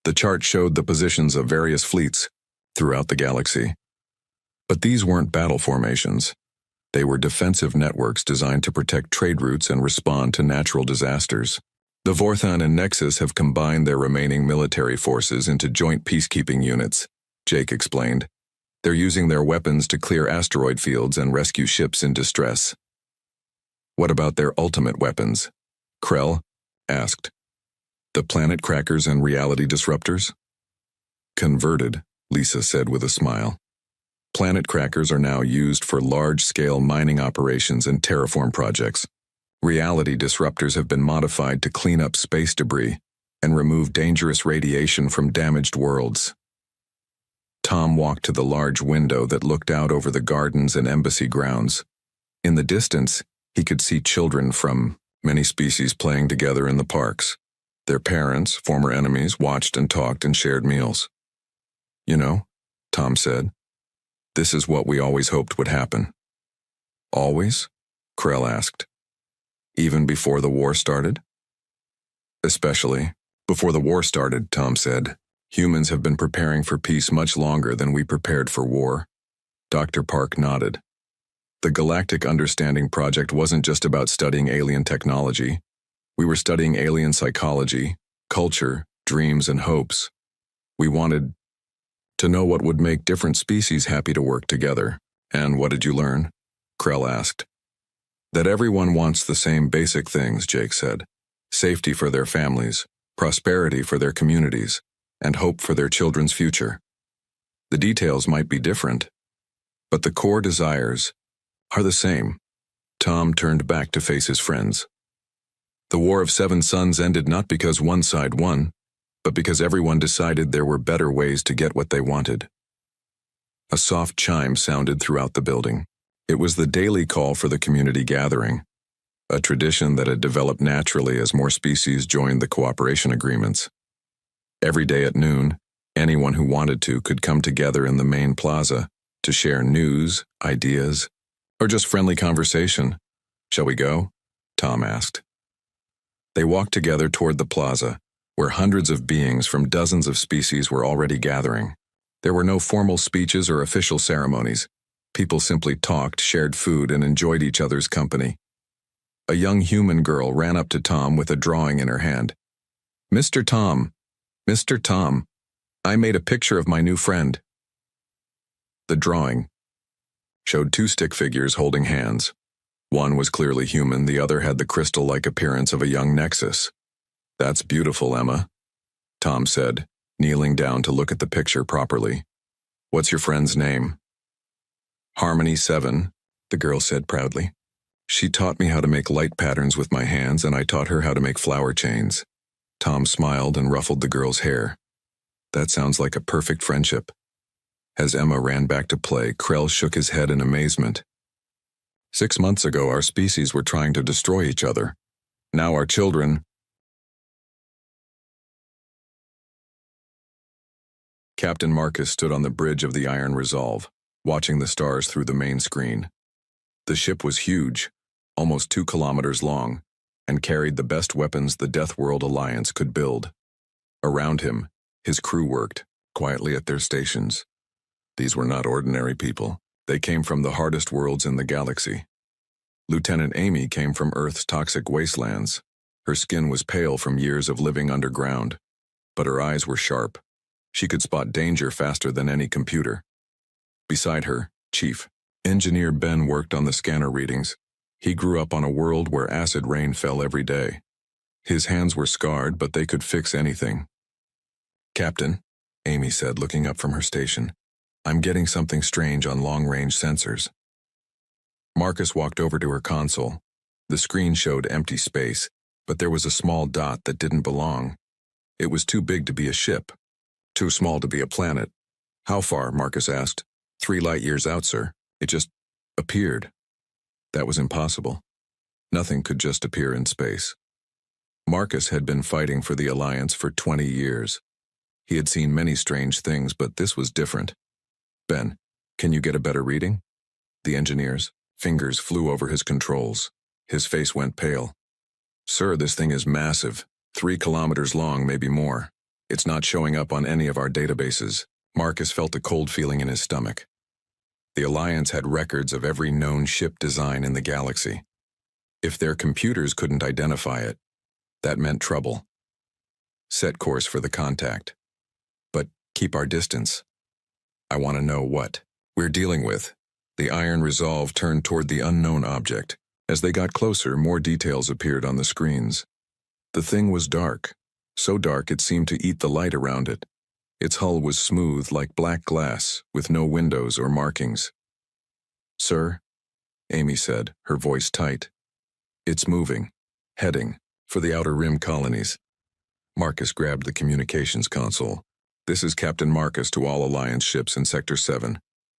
The chart showed the positions of various fleets throughout the galaxy. But these weren't battle formations. They were defensive networks designed to protect trade routes and respond to natural disasters. The Vorthan and Nexus have combined their remaining military forces into joint peacekeeping units, Jake explained. They're using their weapons to clear asteroid fields and rescue ships in distress. "What about their ultimate weapons?" Krell asked. "The planet crackers and reality disruptors?" "Converted," Lisa said with a smile. "Planet crackers are now used for large-scale mining operations and terraform projects. Reality disruptors have been modified to clean up space debris and remove dangerous radiation from damaged worlds." Tom walked to the large window that looked out over the gardens and embassy grounds. In the distance, he could see children from many species playing together in the parks. Their parents, former enemies, watched and talked and shared meals. "You know," Tom said, "this is what we always hoped would happen." "Always?" Krell asked. "Even before the war started?" "Especially before the war started," Tom said. "Humans have been preparing for peace much longer than we prepared for war." Dr. Park nodded. "The Galactic Understanding Project wasn't just about studying alien technology. We were studying alien psychology, culture, dreams, and hopes. We wanted to know what would make different species happy to work together." "And what did you learn?" Krell asked. "That everyone wants the same basic things," Jake said. "Safety for their families, prosperity for their communities, and hope for their children's future. The details might be different, but the core desires are the same." Tom turned back to face his friends. "The War of 7 Suns ended not because one side won, but because everyone decided there were better ways to get what they wanted." A soft chime sounded throughout the building. It was the daily call for the community gathering, a tradition that had developed naturally as more species joined the cooperation agreements. Every day at noon, Anyone who wanted to could come together in the main plaza to share news, ideas, or just friendly conversation. Shall we go? Tom asked. They walked together toward the plaza, where hundreds of beings from dozens of species were already gathering. There were no formal speeches or official ceremonies. People simply talked, shared food, and enjoyed each other's company. A young human girl ran up to Tom with a drawing in her hand. Mr. Tom, Mr. Tom, I made a picture of my new friend. The drawing showed two stick figures holding hands. One was clearly human, the other had the crystal-like appearance of a young nexus. That's beautiful, Emma, Tom said, kneeling down to look at the picture properly. What's your friend's name? Harmony 7, the girl said proudly. She taught me how to make light patterns with my hands, and I taught her how to make flower chains. Tom smiled and ruffled the girl's hair. That sounds like a perfect friendship. As Emma ran back to play, Krell shook his head in amazement. 6 months ago, our species were trying to destroy each other. Now our children... Captain Marcus stood on the bridge of the Iron Resolve, watching the stars through the main screen. The ship was huge, almost 2 kilometers long, and carried the best weapons the Death World Alliance could build. Around him, his crew worked, quietly at their stations. These were not ordinary people. They came from the hardest worlds in the galaxy. Lieutenant Amy came from Earth's toxic wastelands. Her skin was pale from years of living underground, but her eyes were sharp. She could spot danger faster than any computer. Beside her, Chief Engineer Ben worked on the scanner readings. He grew up on a world where acid rain fell every day. His hands were scarred, but they could fix anything. Captain, Amy said, looking up from her station, I'm getting something strange on long-range sensors. Marcus walked over to her console. The screen showed empty space, but there was a small dot that didn't belong. It was too big to be a ship, too small to be a planet. How far? Marcus asked. 3 light years out, sir. It just appeared. That was impossible. Nothing could just appear in space. Marcus had been fighting for the Alliance for 20 years. He had seen many strange things, but this was different. Ben, can you get a better reading? The engineer's fingers flew over his controls. His face went pale. Sir, this thing is massive. 3 kilometers long, maybe more. It's not showing up on any of our databases. Marcus felt a cold feeling in his stomach. The Alliance had records of every known ship design in the galaxy. If their computers couldn't identify it, that meant trouble. Set course for the contact. But keep our distance. I want to know what we're dealing with. The Iron Resolve turned toward the unknown object. As they got closer, more details appeared on the screens. The thing was dark, so dark it seemed to eat the light around it. Its hull was smooth like black glass, with no windows or markings. Sir, Amy said, her voice tight. It's moving, heading for the Outer Rim colonies. Marcus grabbed the communications console. This is Captain Marcus to all Alliance ships in Sector 7.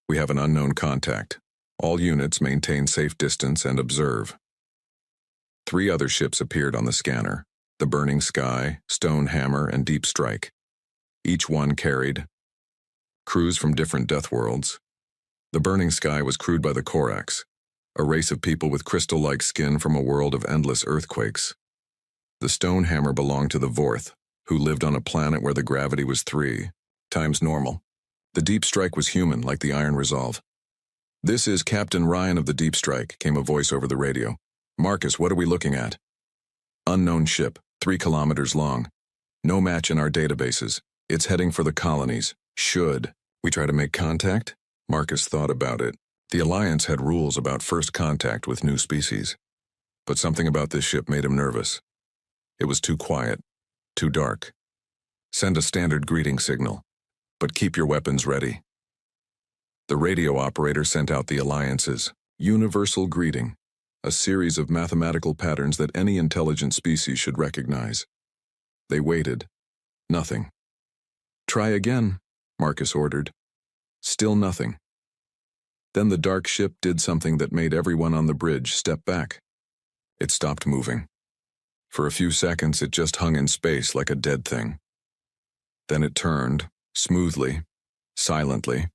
We have an unknown contact. All units maintain safe distance and observe. 3 other ships appeared on the scanner: the Burning Sky, Stone Hammer, and Deep Strike. Each one carried crews from different death worlds. The Burning Sky was crewed by the Korax, a race of people with crystal-like skin from a world of endless earthquakes. The Stone Hammer belonged to the Vorth, who lived on a planet where the gravity was 3 times normal. The Deep Strike was human, like the Iron Resolve. This is Captain Ryan of the Deep Strike, came a voice over the radio. Marcus, what are we looking at? Unknown ship, 3 kilometers long. No match in our databases. It's heading for the colonies. Should we try to make contact? Marcus thought about it. The Alliance had rules about first contact with new species. But something about this ship made him nervous. It was too quiet, too dark. Send a standard greeting signal, but keep your weapons ready. The radio operator sent out the Alliance's universal greeting, a series of mathematical patterns that any intelligent species should recognize. They waited. Nothing. Try again, Marcus ordered. Still nothing. Then the dark ship did something that made everyone on the bridge step back. It stopped moving. For a few seconds, it just hung in space like a dead thing. Then it turned, smoothly, silently,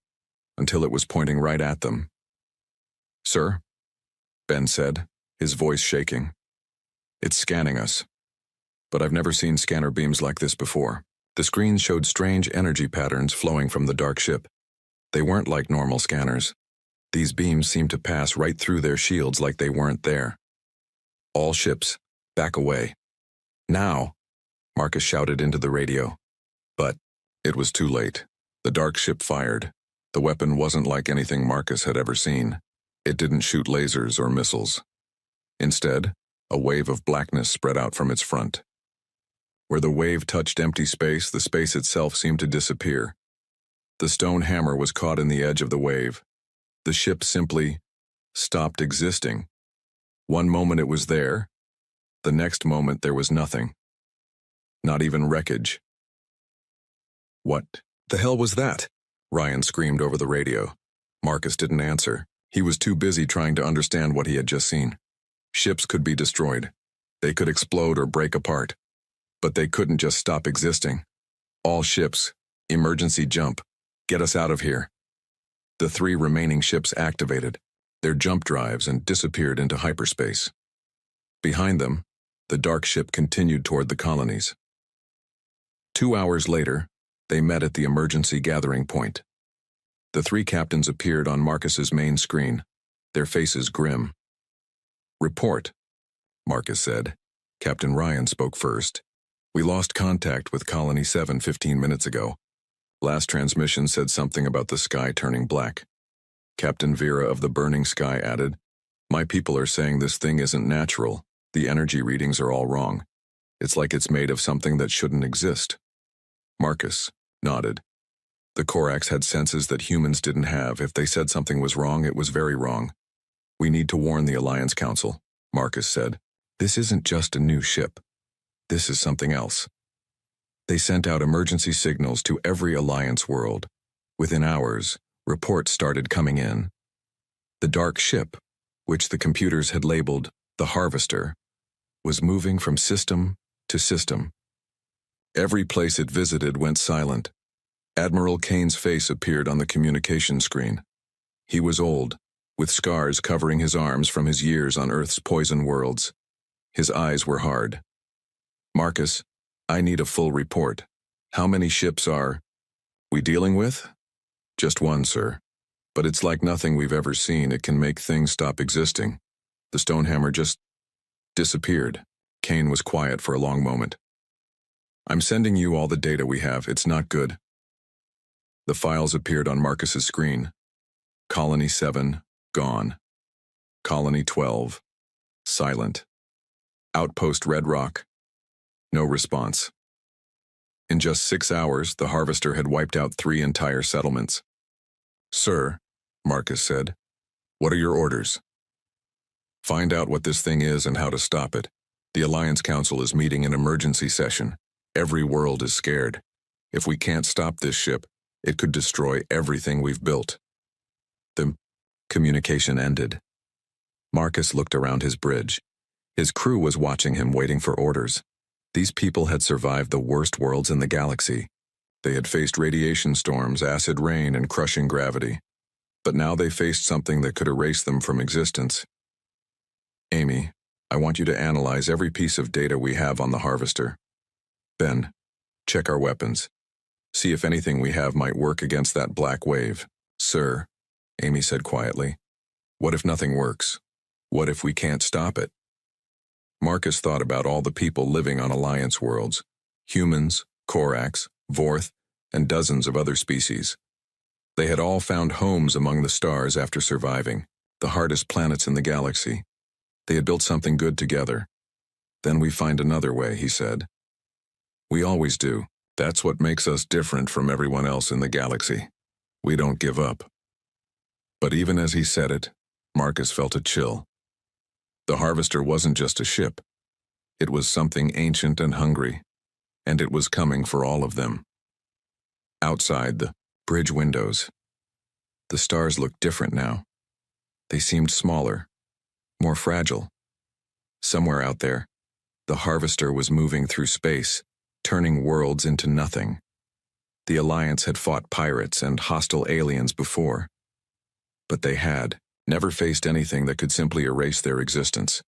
until it was pointing right at them. "Sir?" Ben said, his voice shaking. "It's scanning us. But I've never seen scanner beams like this before." The screen showed strange energy patterns flowing from the dark ship. They weren't like normal scanners. These beams seemed to pass right through their shields like they weren't there. "All ships, back away. Now!" Marcus shouted into the radio. But it was too late. The dark ship fired. The weapon wasn't like anything Marcus had ever seen. It didn't shoot lasers or missiles. Instead, a wave of blackness spread out from its front. Where the wave touched empty space, the space itself seemed to disappear. The stone hammer was caught in the edge of the wave. The ship simply stopped existing. One moment it was there. The next moment there was nothing. Not even wreckage. "What the hell was that?" Ryan screamed over the radio. Marcus didn't answer. He was too busy trying to understand what he had just seen. Ships could be destroyed. They could explode or break apart. But they couldn't just stop existing. "All ships, emergency jump. Get us out of here." The 3 remaining ships activated their jump drives and disappeared into hyperspace. Behind them, the dark ship continued toward the colonies. 2 hours later, they met at the emergency gathering point. The 3 captains appeared on Marcus's main screen, their faces grim. "Report," Marcus said. Captain Ryan spoke first. "We lost contact with Colony 7 15 minutes ago. Last transmission said something about the sky turning black." Captain Vera of the Burning Sky added, "My people are saying this thing isn't natural. The energy readings are all wrong. It's like it's made of something that shouldn't exist." Marcus nodded. The Corax had senses that humans didn't have. If they said something was wrong, it was very wrong. "We need to warn the Alliance Council," Marcus said. "This isn't just a new ship. This is something else." They sent out emergency signals to every Alliance world. Within hours, reports started coming in. The dark ship, which the computers had labeled the Harvester, was moving from system to system. Every place it visited went silent. Admiral Kane's face appeared on the communication screen. He was old, with scars covering his arms from his years on Earth's poison worlds. His eyes were hard. "Marcus, I need a full report. How many ships are we dealing with?" "Just one, sir. But it's like nothing we've ever seen. It can make things stop existing. The Stonehammer just disappeared." Kane was quiet for a long moment. "I'm sending you all the data we have. It's not good." The files appeared on Marcus's screen. Colony 7, gone. Colony 12, silent. Outpost Red Rock, no response. In just 6 hours, the Harvester had wiped out 3 entire settlements. "Sir," Marcus said, "what are your orders?" "Find out what this thing is and how to stop it. The Alliance Council is meeting an emergency session. Every world is scared. If we can't stop this ship, it could destroy everything we've built." The communication ended. Marcus looked around his bridge. His crew was watching him, waiting for orders. These people had survived the worst worlds in the galaxy. They had faced radiation storms, acid rain, and crushing gravity. But now they faced something that could erase them from existence. "Amy, I want you to analyze every piece of data we have on the Harvester. Ben, check our weapons. See if anything we have might work against that black wave." "Sir," Amy said quietly, "what if nothing works? What if we can't stop it?" Marcus thought about all the people living on Alliance worlds. Humans, Corax, Vorth, and dozens of other species. They had all found homes among the stars after surviving, the hardest planets in the galaxy. They had built something good together. "Then we find another way," he said. "We always do. That's what makes us different from everyone else in the galaxy. We don't give up." But even as he said it, Marcus felt a chill. The Harvester wasn't just a ship. It was something ancient and hungry, and it was coming for all of them. Outside the bridge windows, the stars looked different now. They seemed smaller, more fragile. Somewhere out there, the Harvester was moving through space, turning worlds into nothing. The Alliance had fought pirates and hostile aliens before, but they had never faced anything that could simply erase their existence.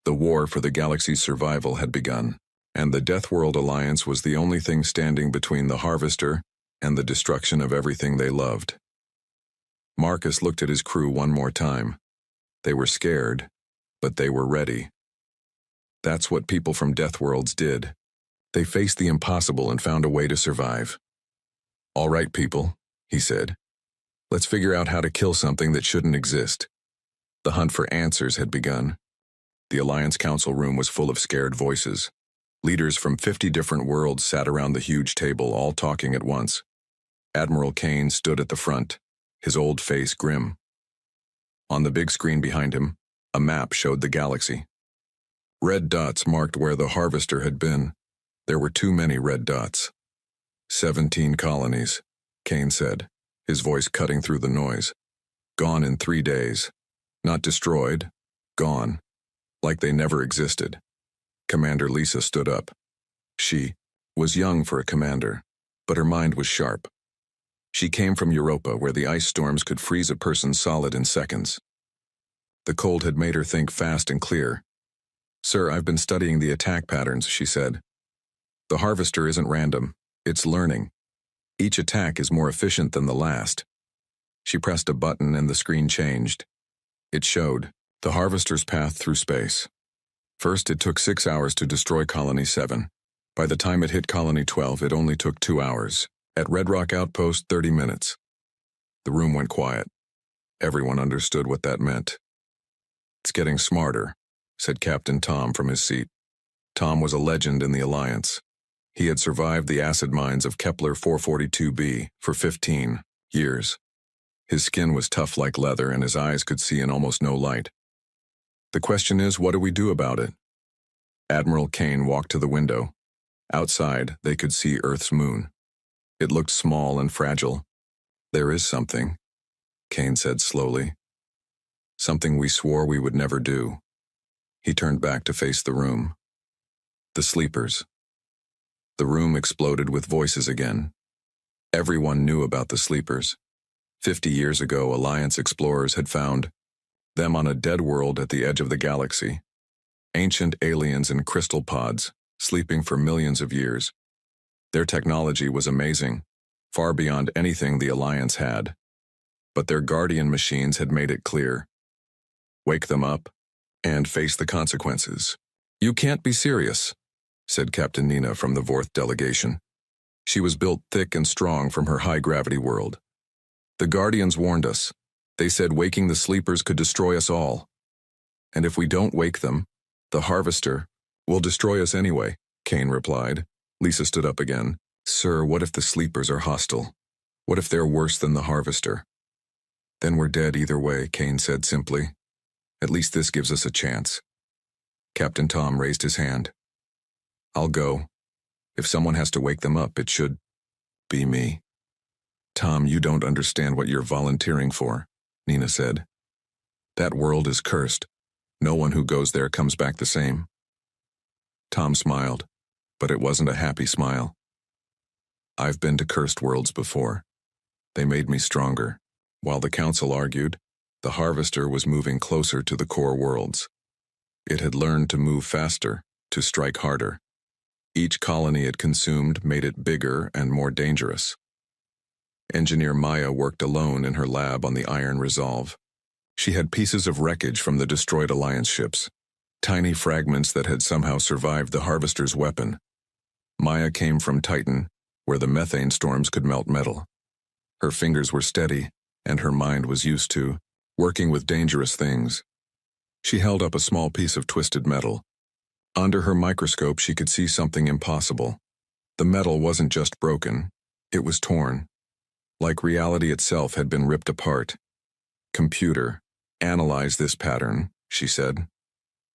The war for the galaxy's survival had begun, and the Deathworld Alliance was the only thing standing between the Harvester and the destruction of everything they loved. Marcus looked at his crew one more time. They were scared, but they were ready. That's what people from Deathworlds did. They faced the impossible and found a way to survive. "All right, people," he said. "Let's figure out how to kill something that shouldn't exist." The hunt for answers had begun. The Alliance Council room was full of scared voices. Leaders from 50 different worlds sat around the huge table, all talking at once. Admiral Kane stood at the front, his old face grim. On the big screen behind him, a map showed the galaxy. Red dots marked where the Harvester had been. There were too many red dots. 17 colonies, Kane said, his voice cutting through the noise. Gone in 3 days. Not destroyed, gone. Like they never existed. Commander Lisa stood up. She was young for a commander, but her mind was sharp. She came from Europa, where the ice storms could freeze a person solid in seconds. The cold had made her think fast and clear. "Sir, I've been studying the attack patterns," she said. "The Harvester isn't random, it's learning. Each attack is more efficient than the last." She pressed a button and the screen changed. It showed the Harvester's path through space. First, it took 6 hours to destroy Colony 7. By the time it hit Colony 12, it only took 2 hours. At Red Rock Outpost, 30 minutes. The room went quiet. Everyone understood what that meant. "It's getting smarter," said Captain Tom from his seat. Tom was a legend in the Alliance. He had survived the acid mines of Kepler 442b for 15 years. His skin was tough like leather and his eyes could see in almost no light. "The question is, what do we do about it?" Admiral Kane walked to the window. Outside, they could see Earth's moon. It looked small and fragile. "There is something," Kane said slowly. "Something we swore we would never do." He turned back to face the room. The sleepers. The room exploded with voices again. Everyone knew about the sleepers. 50 years ago, Alliance explorers had found them on a dead world at the edge of the galaxy. Ancient aliens in crystal pods, sleeping for millions of years. Their technology was amazing, far beyond anything the Alliance had. But their guardian machines had made it clear. Wake them up, and face the consequences. "You can't be serious," said Captain Nina from the Vorth delegation. She was built thick and strong from her high-gravity world. "The Guardians warned us. They said waking the sleepers could destroy us all. And if we don't wake them, the Harvester will destroy us anyway," Kane replied. Lisa stood up again. "Sir, what if the sleepers are hostile? What if they're worse than the Harvester?" "Then we're dead either way," Kane said simply. "At least this gives us a chance." Captain Tom raised his hand. "I'll go. If someone has to wake them up, it should be me." "Tom, you don't understand what you're volunteering for," Nina said. "That world is cursed. No one who goes there comes back the same." Tom smiled, but it wasn't a happy smile. "I've been to cursed worlds before. They made me stronger." While the council argued, the Harvester was moving closer to the core worlds. It had learned to move faster, to strike harder. Each colony it consumed made it bigger and more dangerous. Engineer Maya worked alone in her lab on the Iron Resolve. She had pieces of wreckage from the destroyed Alliance ships, tiny fragments that had somehow survived the Harvester's weapon. Maya came from Titan, where the methane storms could melt metal. Her fingers were steady, and her mind was used to working with dangerous things. She held up a small piece of twisted metal. Under her microscope, she could see something impossible. The metal wasn't just broken, it was torn. Like reality itself had been ripped apart. "Computer, analyze this pattern," she said.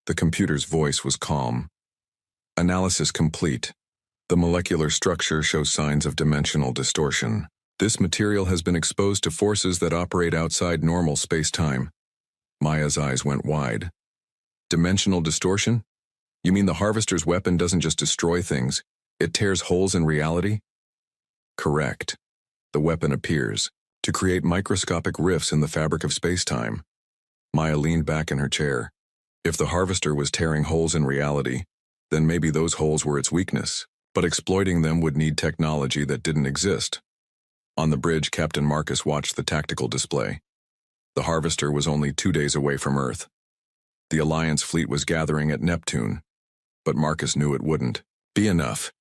The computer's voice was calm. "Analysis complete. The molecular structure shows signs of dimensional distortion. This material has been exposed to forces that operate outside normal space-time." Maya's eyes went wide. "Dimensional distortion? You mean the Harvester's weapon doesn't just destroy things, it tears holes in reality?" Correct. The weapon appears to create microscopic rifts in the fabric of space-time. Maya leaned back in her chair. If the harvester was tearing holes in reality, then maybe those holes were its weakness, but exploiting them would need technology that didn't exist. On the bridge, Captain Marcus watched the tactical display. The harvester was only 2 days away from Earth. The Alliance fleet was gathering at Neptune, but Marcus knew it wouldn't be enough.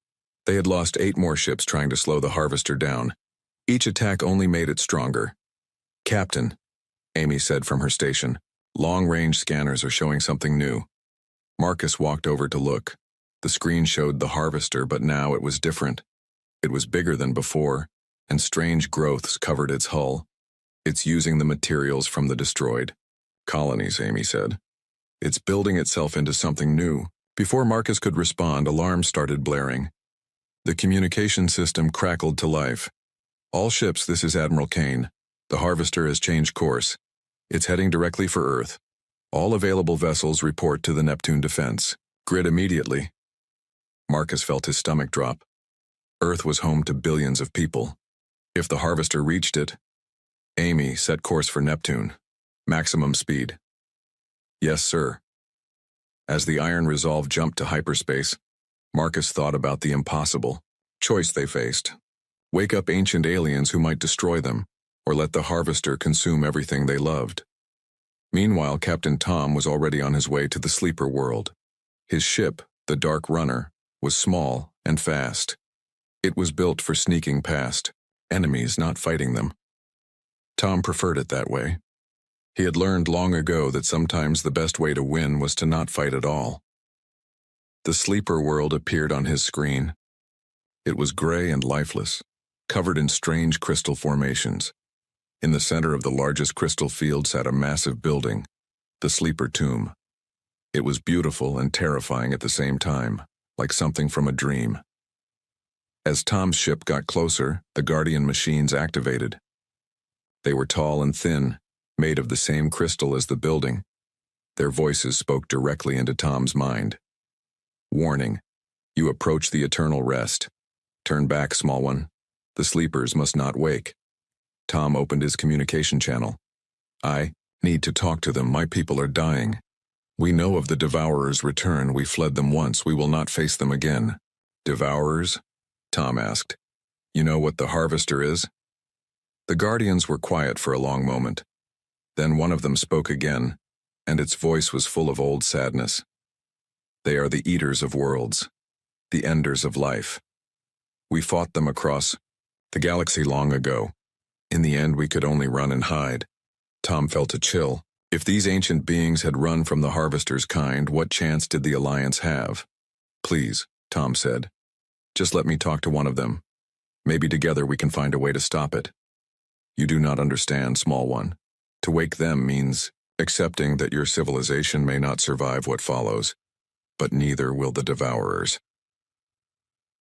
They had lost 8 more ships trying to slow the harvester down. Each attack only made it stronger. "Captain," Amy said from her station, "long-range scanners are showing something new." Marcus walked over to look. The screen showed the harvester, but now it was different. It was bigger than before, and strange growths covered its hull. "It's using the materials from the destroyed colonies," Amy said. "It's building itself into something new." Before Marcus could respond, alarms started blaring. The communication system crackled to life. "All ships, this is Admiral Kane. The harvester has changed course. It's heading directly for Earth. All available vessels report to the Neptune defense grid immediately." Marcus felt his stomach drop. Earth was home to billions of people. If the harvester reached it, Amy set course for Neptune. Maximum speed. "Yes, sir." As the Iron Resolve jumped to hyperspace, Marcus thought about the impossible choice they faced. Wake up ancient aliens who might destroy them, or let the harvester consume everything they loved. Meanwhile, Captain Tom was already on his way to the sleeper world. His ship, the Dark Runner, was small and fast. It was built for sneaking past enemies, not fighting them. Tom preferred it that way. He had learned long ago that sometimes the best way to win was to not fight at all. The sleeper world appeared on his screen. It was gray and lifeless, covered in strange crystal formations. In the center of the largest crystal field sat a massive building, the Sleeper Tomb. It was beautiful and terrifying at the same time, like something from a dream. As Tom's ship got closer, the Guardian machines activated. They were tall and thin, made of the same crystal as the building. Their voices spoke directly into Tom's mind. "Warning, you approach the eternal rest. Turn back, small one. The sleepers must not wake." Tom opened his communication channel. "I need to talk to them. My people are dying. We know of the Devourer's return. We fled them once. We will not face them again." "Devourers?" Tom asked. "You know what the harvester is?" The Guardians were quiet for a long moment. Then one of them spoke again, and its voice was full of old sadness. "They are the eaters of worlds, the enders of life. We fought them across the galaxy long ago. In the end, we could only run and hide." Tom felt a chill. If these ancient beings had run from the harvester's kind, what chance did the Alliance have? "Please," Tom said. "Just let me talk to one of them. Maybe together we can find a way to stop it." "You do not understand, small one. To wake them means accepting that your civilization may not survive what follows, but neither will the Devourers."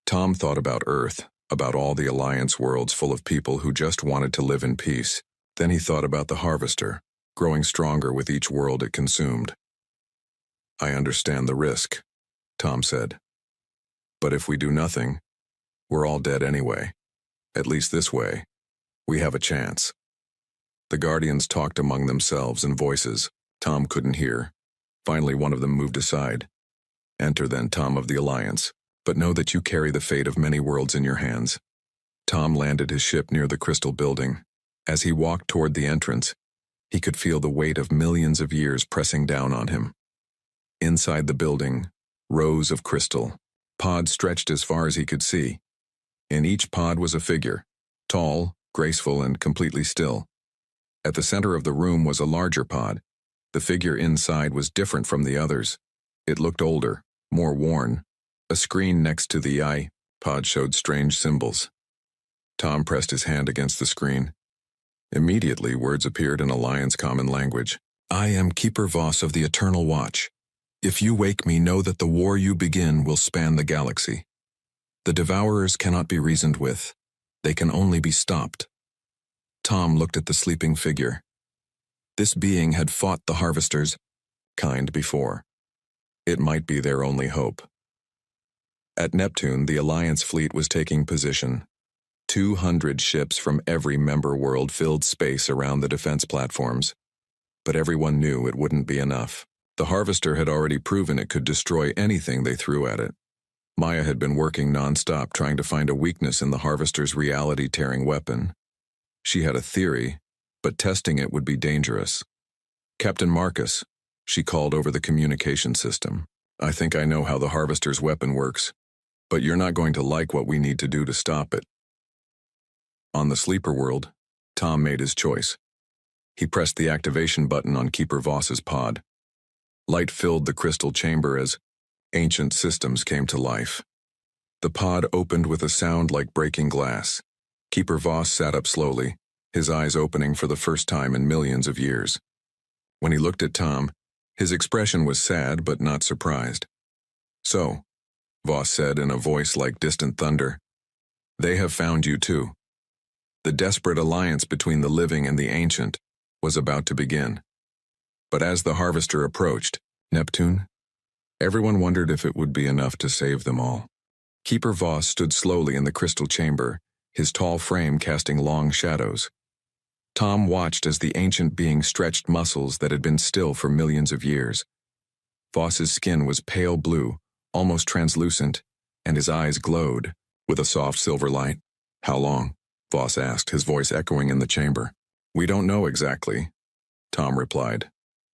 Tom thought about Earth, about all the Alliance worlds full of people who just wanted to live in peace. Then he thought about the harvester, growing stronger with each world it consumed. "I understand the risk," Tom said. "But if we do nothing, we're all dead anyway. At least this way, we have a chance." The Guardians talked among themselves in voices Tom couldn't hear. Finally, one of them moved aside. "Enter then, Tom of the Alliance, but know that you carry the fate of many worlds in your hands." Tom landed his ship near the crystal building. As he walked toward the entrance, he could feel the weight of millions of years pressing down on him. Inside the building, rows of crystal pods stretched as far as he could see. In each pod was a figure, tall, graceful, and completely still. At the center of the room was a larger pod. The figure inside was different from the others. It looked older, more worn. A screen next to the pod showed strange symbols. Tom pressed his hand against the screen. Immediately, words appeared in Alliance common language. "I am Keeper Voss of the Eternal Watch. If you wake me, know that the war you begin will span the galaxy. The Devourers cannot be reasoned with. They can only be stopped." Tom looked at the sleeping figure. This being had fought the Harvester's kind before. It might be their only hope. At Neptune, the Alliance fleet was taking position. 200 ships from every member world filled space around the defense platforms. But everyone knew it wouldn't be enough. The Harvester had already proven it could destroy anything they threw at it. Maya had been working non-stop trying to find a weakness in the Harvester's reality-tearing weapon. She had a theory, but testing it would be dangerous. "Captain Marcus," she called over the communication system. "I think I know how the Harvester's weapon works, but you're not going to like what we need to do to stop it." On the sleeper world, Tom made his choice. He pressed the activation button on Keeper Voss's pod. Light filled the crystal chamber as ancient systems came to life. The pod opened with a sound like breaking glass. Keeper Voss sat up slowly, his eyes opening for the first time in millions of years. When he looked at Tom, his expression was sad but not surprised. "So," Voss said in a voice like distant thunder, "they have found you too." The desperate alliance between the living and the ancient was about to begin. But as the Harvester approached Neptune, everyone wondered if it would be enough to save them all. Keeper Voss stood slowly in the crystal chamber, his tall frame casting long shadows. Tom watched as the ancient being stretched muscles that had been still for millions of years. Voss's skin was pale blue, almost translucent, and his eyes glowed with a soft silver light. "How long?" Voss asked, his voice echoing in the chamber. "We don't know exactly," Tom replied.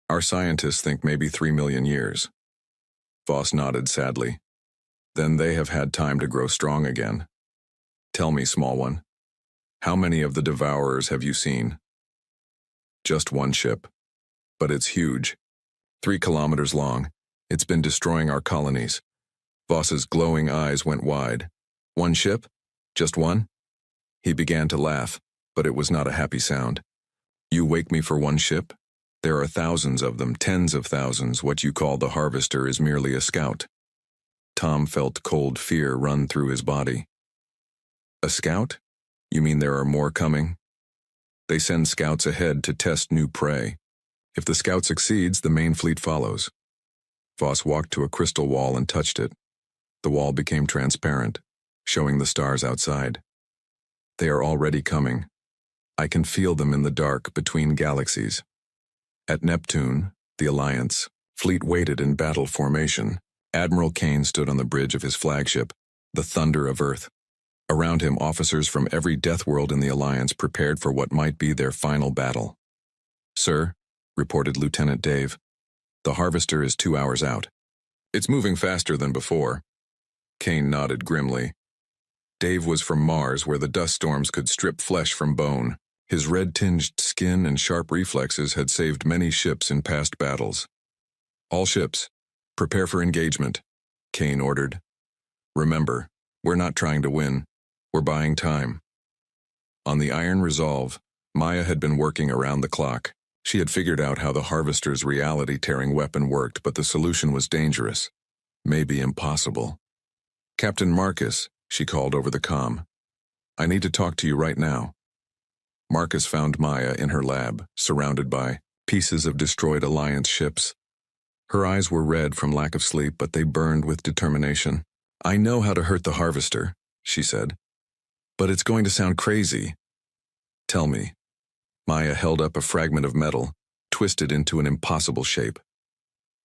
"Our scientists think maybe 3 million years." Voss nodded sadly. "Then they have had time to grow strong again. Tell me, small one, how many of the Devourers have you seen?" "Just one ship. But it's huge. 3 kilometers long. It's been destroying our colonies." Voss's glowing eyes went wide. "One ship? Just one?" He began to laugh, but it was not a happy sound. "You wake me for one ship? There are thousands of them, tens of thousands. What you call the Harvester is merely a scout." Tom felt cold fear run through his body. "A scout? You mean there are more coming?" "They send scouts ahead to test new prey. If the scout succeeds, the main fleet follows." Voss walked to a crystal wall and touched it. The wall became transparent, showing the stars outside. "They are already coming. I can feel them in the dark between galaxies." At Neptune, the Alliance fleet waited in battle formation. Admiral Kane stood on the bridge of his flagship, the Thunder of Earth. Around him, officers from every death world in the Alliance prepared for what might be their final battle. "Sir," reported Lieutenant Dave, "the Harvester is 2 hours out." "It's moving faster than before." Kane nodded grimly. Dave was from Mars, where the dust storms could strip flesh from bone. His red-tinged skin and sharp reflexes had saved many ships in past battles. "All ships, prepare for engagement," Kane ordered. "Remember, we're not trying to win. We're buying time." On the Iron Resolve, Maya had been working around the clock. She had figured out how the Harvester's reality-tearing weapon worked, but the solution was dangerous, maybe impossible. "Captain Marcus," she called over the comm. "I need to talk to you right now." Marcus found Maya in her lab, surrounded by pieces of destroyed Alliance ships. Her eyes were red from lack of sleep, but they burned with determination. "I know how to hurt the Harvester," she said. "But it's going to sound crazy." "Tell me." Maya held up a fragment of metal, twisted into an impossible shape.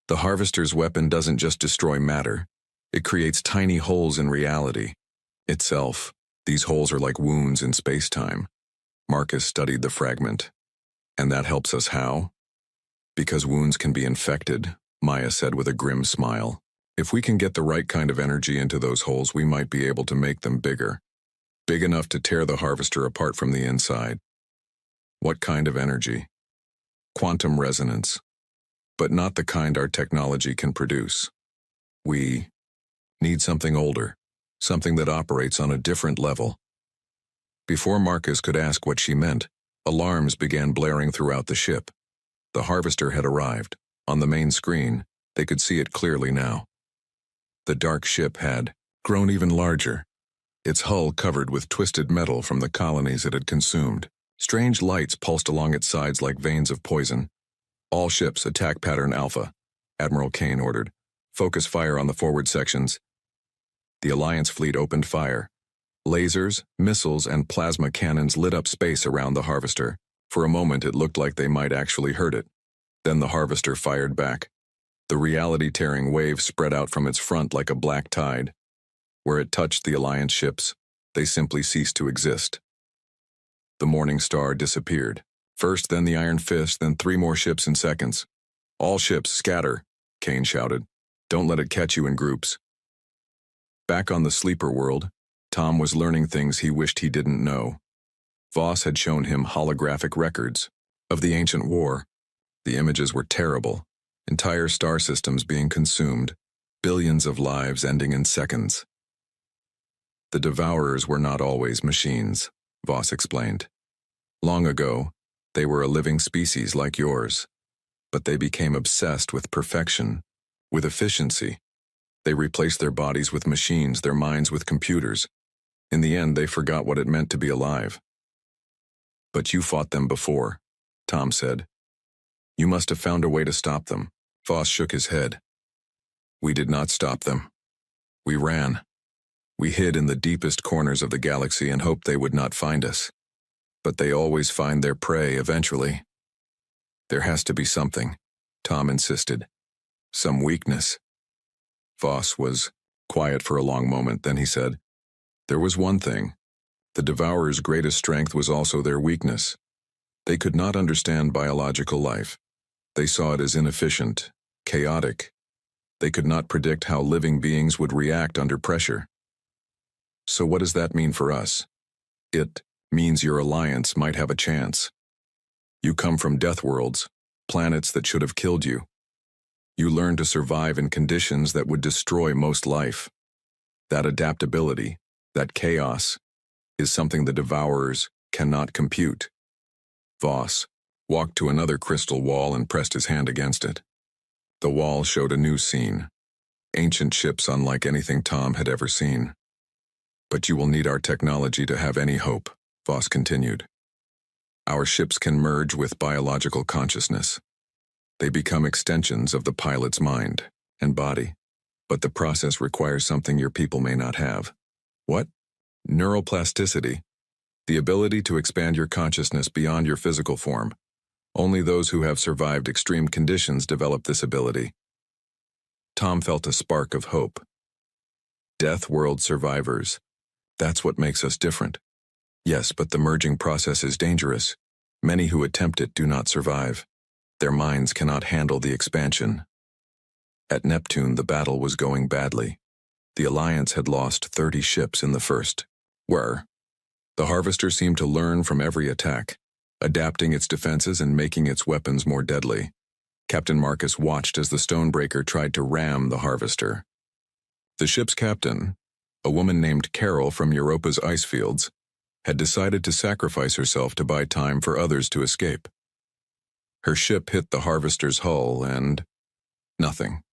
"The Harvester's weapon doesn't just destroy matter. It creates tiny holes in reality itself. These holes are like wounds in space-time." Marcus studied the fragment. "And that helps us how?" "Because wounds can be infected," Maya said with a grim smile. "If we can get the right kind of energy into those holes, we might be able to make them bigger. Big enough to tear the Harvester apart from the inside." "What kind of energy?" "Quantum resonance. But not the kind our technology can produce. We need something older, something that operates on a different level." Before Marcus could ask what she meant, alarms began blaring throughout the ship. The Harvester had arrived. On the main screen, they could see it clearly now. The dark ship had grown even larger, its hull covered with twisted metal from the colonies it had consumed. Strange lights pulsed along its sides like veins of poison. "All ships, attack pattern Alpha," Admiral Kane ordered. "Focus fire on the forward sections." The Alliance fleet opened fire. Lasers, missiles, and plasma cannons lit up space around the harvester. For a moment it looked like they might actually hurt it. Then the harvester fired back. The reality-tearing wave spread out from its front like a black tide. Where it touched the Alliance ships, they simply ceased to exist. The Morning Star disappeared. First, then the Iron Fist, then 3 more ships in seconds. "All ships, scatter," Kane shouted. "Don't let it catch you in groups." Back on the sleeper world, Tom was learning things he wished he didn't know. Voss had shown him holographic records of the ancient war. The images were terrible. Entire star systems being consumed, billions of lives ending in seconds. The Devourers were not always machines, Voss explained. Long ago, they were a living species like yours. But they became obsessed with perfection, with efficiency. They replaced their bodies with machines, their minds with computers. In the end, they forgot what it meant to be alive. "But you fought them before," Tom said. "You must have found a way to stop them." Voss shook his head. "We did not stop them. We ran. We hid in the deepest corners of the galaxy and hoped they would not find us. But they always find their prey eventually. There has to be something," Tom insisted. "Some weakness." Voss was quiet for a long moment, then he said, "There was one thing. The Devourers' greatest strength was also their weakness. They could not understand biological life. They saw it as inefficient, chaotic. They could not predict how living beings would react under pressure. So what does that mean for us? It means your alliance might have a chance. You come from death worlds, planets that should have killed you. You learn to survive in conditions that would destroy most life. That adaptability, that chaos, is something the Devourers cannot compute." Voss walked to another crystal wall and pressed his hand against it. The wall showed a new scene. Ancient ships unlike anything Tom had ever seen. "But you will need our technology to have any hope," Voss continued. "Our ships can merge with biological consciousness. They become extensions of the pilot's mind and body. But the process requires something your people may not have." "What?" "Neuroplasticity. The ability to expand your consciousness beyond your physical form. Only those who have survived extreme conditions develop this ability." Tom felt a spark of hope. Death world survivors. That's what makes us different. Yes, but the merging process is dangerous. Many who attempt it do not survive. Their minds cannot handle the expansion. At Neptune, the battle was going badly. The Alliance had lost 30 ships in the first. The Harvester seemed to learn from every attack, adapting its defenses and making its weapons more deadly. Captain Marcus watched as the Stonebreaker tried to ram the Harvester. The ship's captain, a woman named Carol from Europa's ice fields, had decided to sacrifice herself to buy time for others to escape. Her ship hit the Harvester's hull and nothing.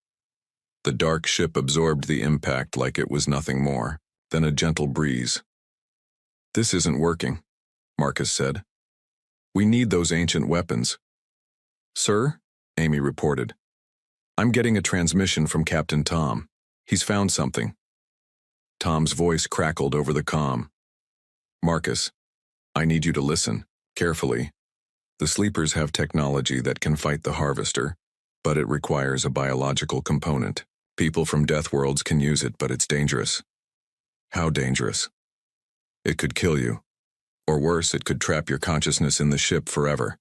The dark ship absorbed the impact like it was nothing more than a gentle breeze. "This isn't working," Marcus said. "We need those ancient weapons." "Sir," Amy reported, "I'm getting a transmission from Captain Tom. He's found something." Tom's voice crackled over the comm. "Marcus, I need you to listen, carefully. The Sleepers have technology that can fight the Harvester, but it requires a biological component. People from death worlds can use it, but it's dangerous." "How dangerous?" "It could kill you. Or worse, it could trap your consciousness in the ship forever.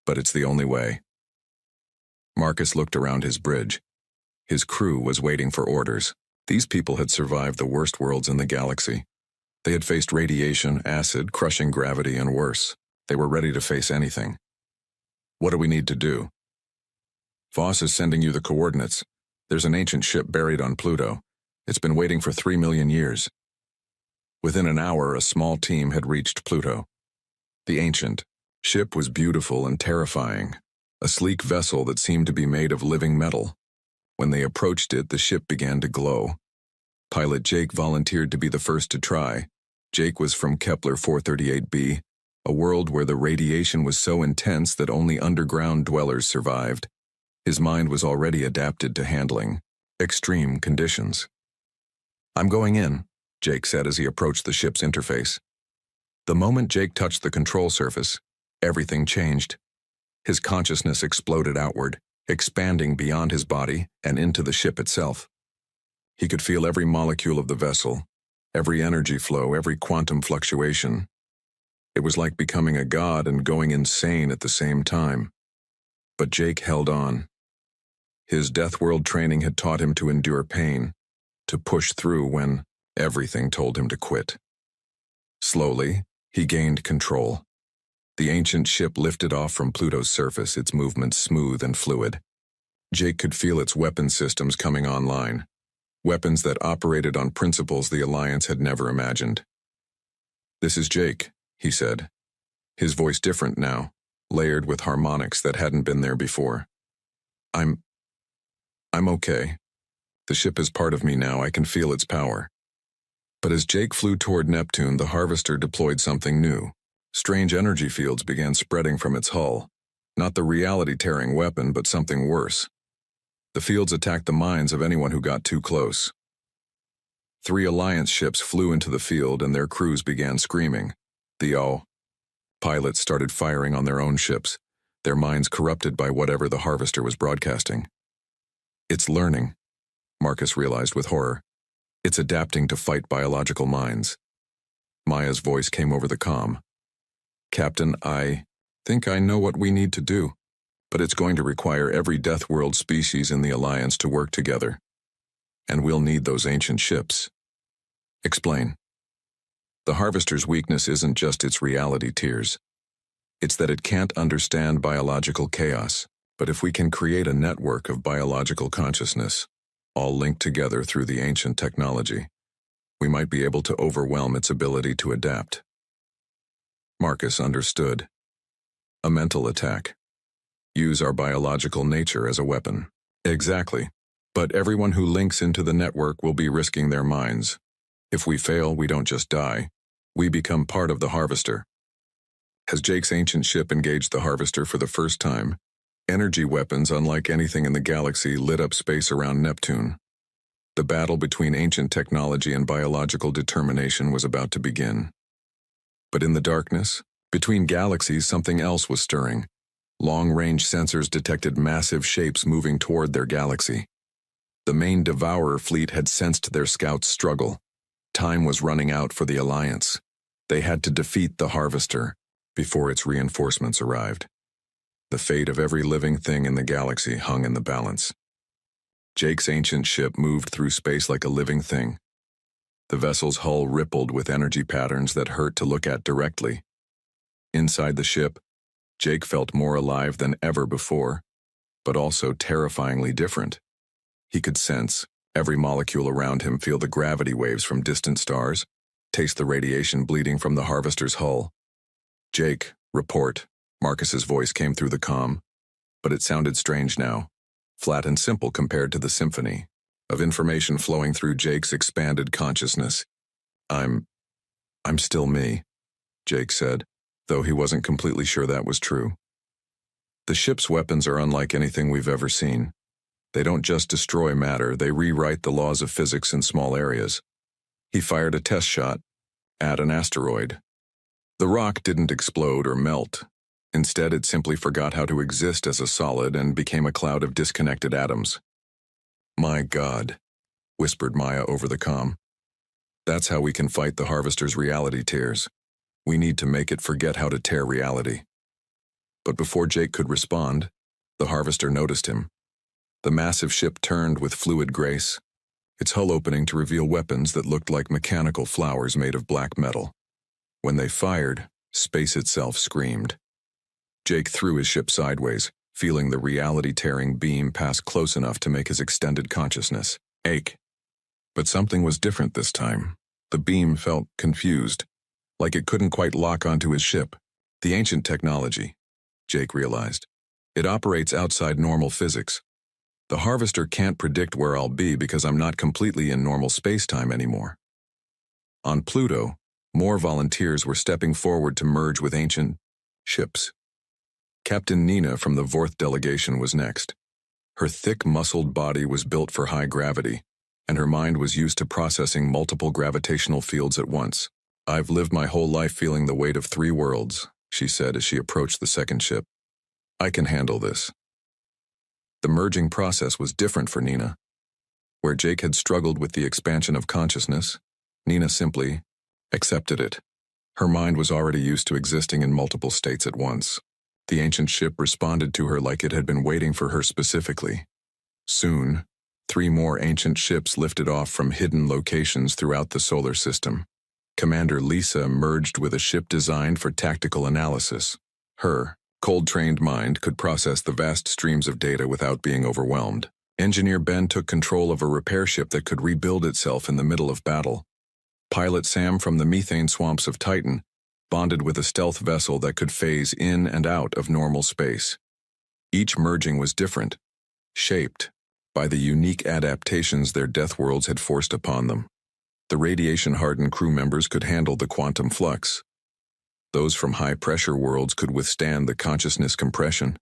But it's the only way." Marcus looked around his bridge. His crew was waiting for orders. These people had survived the worst worlds in the galaxy. They had faced radiation, acid, crushing gravity, and worse. They were ready to face anything. "What do we need to do?" "Voss is sending you the coordinates. There's an ancient ship buried on Pluto. It's been waiting for 3 million years. Within an hour, a small team had reached Pluto. The ancient ship was beautiful and terrifying, a sleek vessel that seemed to be made of living metal. When they approached it, the ship began to glow. Pilot Jake volunteered to be the first to try. Jake was from Kepler 438b, a world where the radiation was so intense that only underground dwellers survived. His mind was already adapted to handling extreme conditions. "I'm going in," Jake said as he approached the ship's interface. The moment Jake touched the control surface, everything changed. His consciousness exploded outward, expanding beyond his body and into the ship itself. He could feel every molecule of the vessel, every energy flow, every quantum fluctuation. It was like becoming a god and going insane at the same time. But Jake held on. His Death World training had taught him to endure pain, to push through when everything told him to quit. Slowly, he gained control. The ancient ship lifted off from Pluto's surface, its movements smooth and fluid. Jake could feel its weapon systems coming online, weapons that operated on principles the Alliance had never imagined. "This is Jake," he said, his voice different now, layered with harmonics that hadn't been there before. I'm okay. The ship is part of me now, I can feel its power." But as Jake flew toward Neptune, the Harvester deployed something new. Strange energy fields began spreading from its hull. Not the reality-tearing weapon, but something worse. The fields attacked the minds of anyone who got too close. 3 Alliance ships flew into the field and their crews began screaming. The pilots started firing on their own ships, their minds corrupted by whatever the Harvester was broadcasting. "It's learning," Marcus realized with horror. "It's adapting to fight biological minds." Maya's voice came over the comm. "Captain, I think I know what we need to do, but it's going to require every Death World species in the Alliance to work together. And we'll need those ancient ships." "Explain." "The Harvester's weakness isn't just its reality tiers. It's that it can't understand biological chaos. But if we can create a network of biological consciousness, all linked together through the ancient technology, we might be able to overwhelm its ability to adapt." Marcus understood. A mental attack. Use our biological nature as a weapon. Exactly. But everyone who links into the network will be risking their minds. If we fail, we don't just die. We become part of the Harvester. As Jake's ancient ship engaged the Harvester for the first time, energy weapons unlike anything in the galaxy lit up space around Neptune. The battle between ancient technology and biological determination was about to begin. But in the darkness, between galaxies, something else was stirring. Long-range sensors detected massive shapes moving toward their galaxy. The main Devourer fleet had sensed their scouts' struggle. Time was running out for the Alliance. They had to defeat the Harvester before its reinforcements arrived. The fate of every living thing in the galaxy hung in the balance. Jake's ancient ship moved through space like a living thing. The vessel's hull rippled with energy patterns that hurt to look at directly. Inside the ship, Jake felt more alive than ever before, but also terrifyingly different. He could sense every molecule around him, feel the gravity waves from distant stars, taste the radiation bleeding from the Harvester's hull. "Jake, report." Marcus's voice came through the comm, but it sounded strange now, flat and simple compared to the symphony of information flowing through Jake's expanded consciousness. I'm still me," Jake said, though he wasn't completely sure that was true. "The ship's weapons are unlike anything we've ever seen. They don't just destroy matter, they rewrite the laws of physics in small areas." He fired a test shot at an asteroid. The rock didn't explode or melt. Instead, it simply forgot how to exist as a solid and became a cloud of disconnected atoms. "My God," whispered Maya over the comm. "That's how we can fight the Harvester's reality tears. We need to make it forget how to tear reality." But before Jake could respond, the Harvester noticed him. The massive ship turned with fluid grace, its hull opening to reveal weapons that looked like mechanical flowers made of black metal. When they fired, space itself screamed. Jake threw his ship sideways, feeling the reality-tearing beam pass close enough to make his extended consciousness ache. But something was different this time. The beam felt confused, like it couldn't quite lock onto his ship. The ancient technology, Jake realized. It operates outside normal physics. The Harvester can't predict where I'll be because I'm not completely in normal space-time anymore. On Pluto, more volunteers were stepping forward to merge with ancient ships. Captain Nina from the Vorth delegation was next. Her thick, muscled body was built for high gravity, and her mind was used to processing multiple gravitational fields at once. "I've lived my whole life feeling the weight of 3 worlds," she said as she approached the second ship. "I can handle this." The merging process was different for Nina. Where Jake had struggled with the expansion of consciousness, Nina simply accepted it. Her mind was already used to existing in multiple states at once. The ancient ship responded to her like it had been waiting for her specifically. Soon, 3 more ancient ships lifted off from hidden locations throughout the solar system. Commander Lisa merged with a ship designed for tactical analysis. Her cold-trained mind could process the vast streams of data without being overwhelmed. Engineer Ben took control of a repair ship that could rebuild itself in the middle of battle. Pilot Sam from the methane swamps of Titan bonded with a stealth vessel that could phase in and out of normal space. Each merging was different, shaped by the unique adaptations their death worlds had forced upon them. The radiation-hardened crew members could handle the quantum flux. Those from high-pressure worlds could withstand the consciousness compression.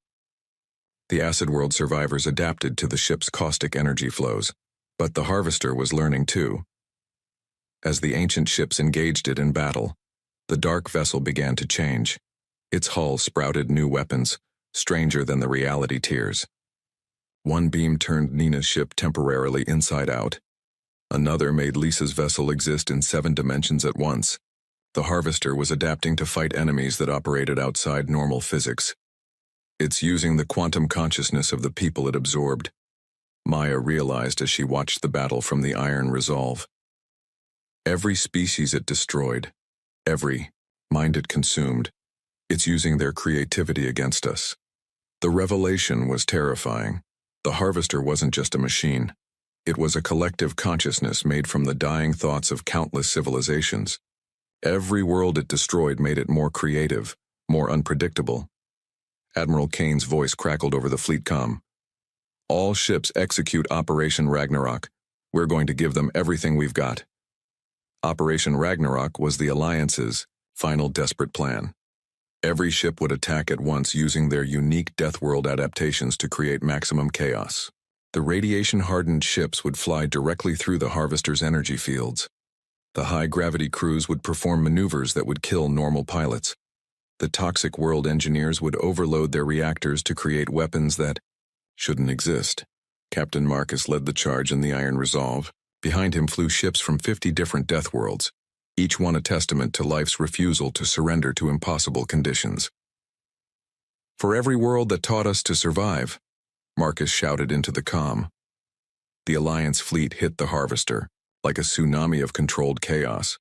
The acid world survivors adapted to the ship's caustic energy flows, but the Harvester was learning too. As the ancient ships engaged it in battle, the dark vessel began to change. Its hull sprouted new weapons, stranger than the reality tears. One beam turned Nina's ship temporarily inside out. Another made Lisa's vessel exist in 7 dimensions at once. The Harvester was adapting to fight enemies that operated outside normal physics. It's using the quantum consciousness of the people it absorbed, Maya realized as she watched the battle from the Iron Resolve. Every species it destroyed, every mind it consumed, it's using their creativity against us. The revelation was terrifying. The Harvester wasn't just a machine. It was a collective consciousness made from the dying thoughts of countless civilizations. Every world it destroyed made it more creative, more unpredictable. Admiral Kane's voice crackled over the fleet comm. "All ships execute Operation Ragnarok. We're going to give them everything we've got." Operation Ragnarok was the Alliance's final desperate plan. Every ship would attack at once using their unique Death World adaptations to create maximum chaos. The radiation-hardened ships would fly directly through the Harvester's energy fields. The high-gravity crews would perform maneuvers that would kill normal pilots. The toxic world engineers would overload their reactors to create weapons that shouldn't exist. Captain Marcus led the charge in the Iron Resolve. Behind him flew ships from 50 different death worlds, each one a testament to life's refusal to surrender to impossible conditions. "For every world that taught us to survive," Marcus shouted into the comm. The Alliance fleet hit the Harvester, like a tsunami of controlled chaos.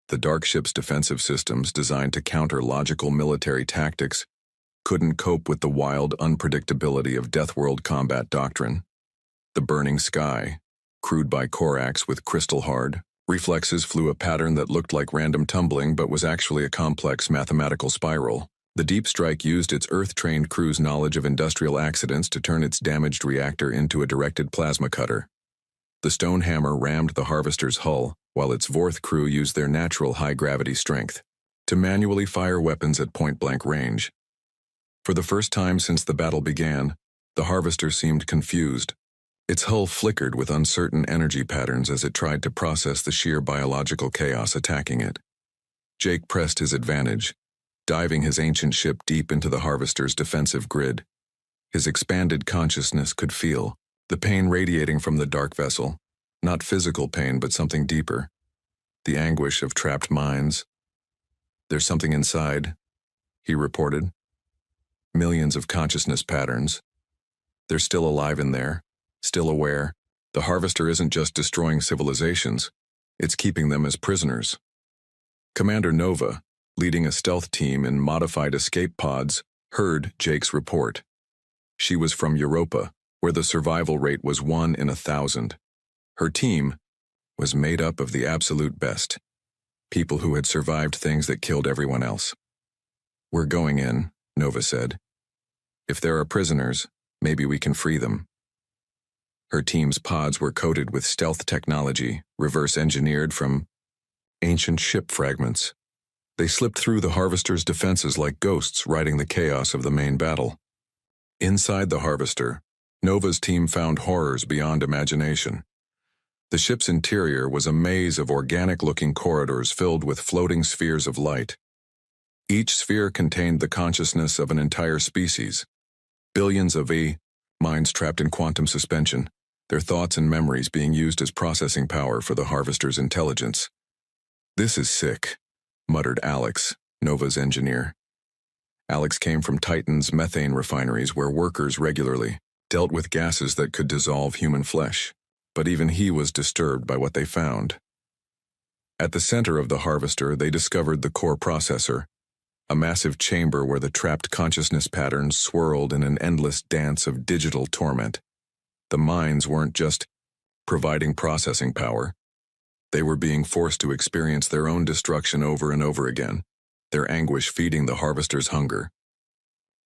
The dark ship's defensive systems, designed to counter logical military tactics, couldn't cope with the wild unpredictability of Death World combat doctrine. The burning sky, crewed by Corax with crystal-hard reflexes, flew a pattern that looked like random tumbling but was actually a complex mathematical spiral. The Deep Strike used its Earth-trained crew's knowledge of industrial accidents to turn its damaged reactor into a directed plasma cutter. The stone hammer rammed the Harvester's hull, while its Vorth crew used their natural high-gravity strength to manually fire weapons at point-blank range. For the first time since the battle began, the Harvester seemed confused. Its hull flickered with uncertain energy patterns as it tried to process the sheer biological chaos attacking it. Jake pressed his advantage, diving his ancient ship deep into the Harvester's defensive grid. His expanded consciousness could feel the pain radiating from the dark vessel, not physical pain but something deeper, the anguish of trapped minds. "There's something inside," he reported. "Millions of consciousness patterns. They're still alive in there, still aware. The Harvester isn't just destroying civilizations, it's keeping them as prisoners." Commander Nova, leading a stealth team in modified escape pods, heard Jake's report. She was from Europa, where the survival rate was 1 in 1,000. Her team was made up of the absolute best, people who had survived things that killed everyone else. "We're going in," Nova said. "If there are prisoners, maybe we can free them." Her team's pods were coated with stealth technology, reverse-engineered from ancient ship fragments. They slipped through the Harvester's defenses like ghosts riding the chaos of the main battle. Inside the Harvester, Nova's team found horrors beyond imagination. The ship's interior was a maze of organic-looking corridors filled with floating spheres of light. Each sphere contained the consciousness of an entire species. Billions of minds trapped in quantum suspension, their thoughts and memories being used as processing power for the Harvester's intelligence. "This is sick," muttered Alex, Nova's engineer. Alex came from Titan's methane refineries where workers regularly dealt with gases that could dissolve human flesh, but even he was disturbed by what they found. At the center of the Harvester, they discovered the core processor, a massive chamber where the trapped consciousness patterns swirled in an endless dance of digital torment. The minds weren't just providing processing power. They were being forced to experience their own destruction over and over again, their anguish feeding the Harvester's hunger.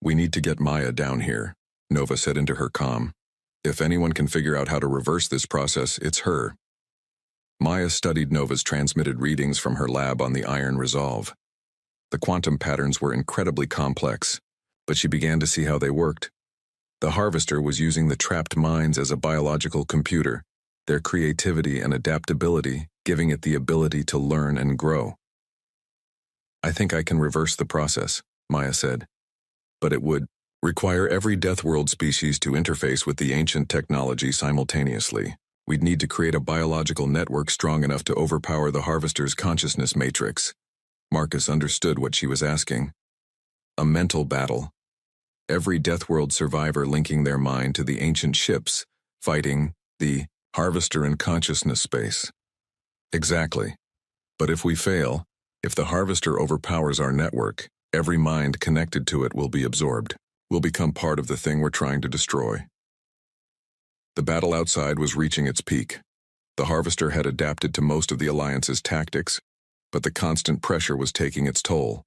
"We need to get Maya down here," Nova said into her comm. "If anyone can figure out how to reverse this process, it's her." Maya studied Nova's transmitted readings from her lab on the Iron Resolve. The quantum patterns were incredibly complex, but she began to see how they worked. The Harvester was using the trapped minds as a biological computer, their creativity and adaptability giving it the ability to learn and grow. "I think I can reverse the process," Maya said. "But it would require every Death World species to interface with the ancient technology simultaneously. We'd need to create a biological network strong enough to overpower the Harvester's consciousness matrix." Marcus understood what she was asking. A mental battle. Every Death World survivor linking their mind to the ancient ships, fighting the Harvester in consciousness space. Exactly. But if we fail, if the Harvester overpowers our network, every mind connected to it will be absorbed. We'll become part of the thing we're trying to destroy. The battle outside was reaching its peak. The Harvester had adapted to most of the Alliance's tactics, but the constant pressure was taking its toll.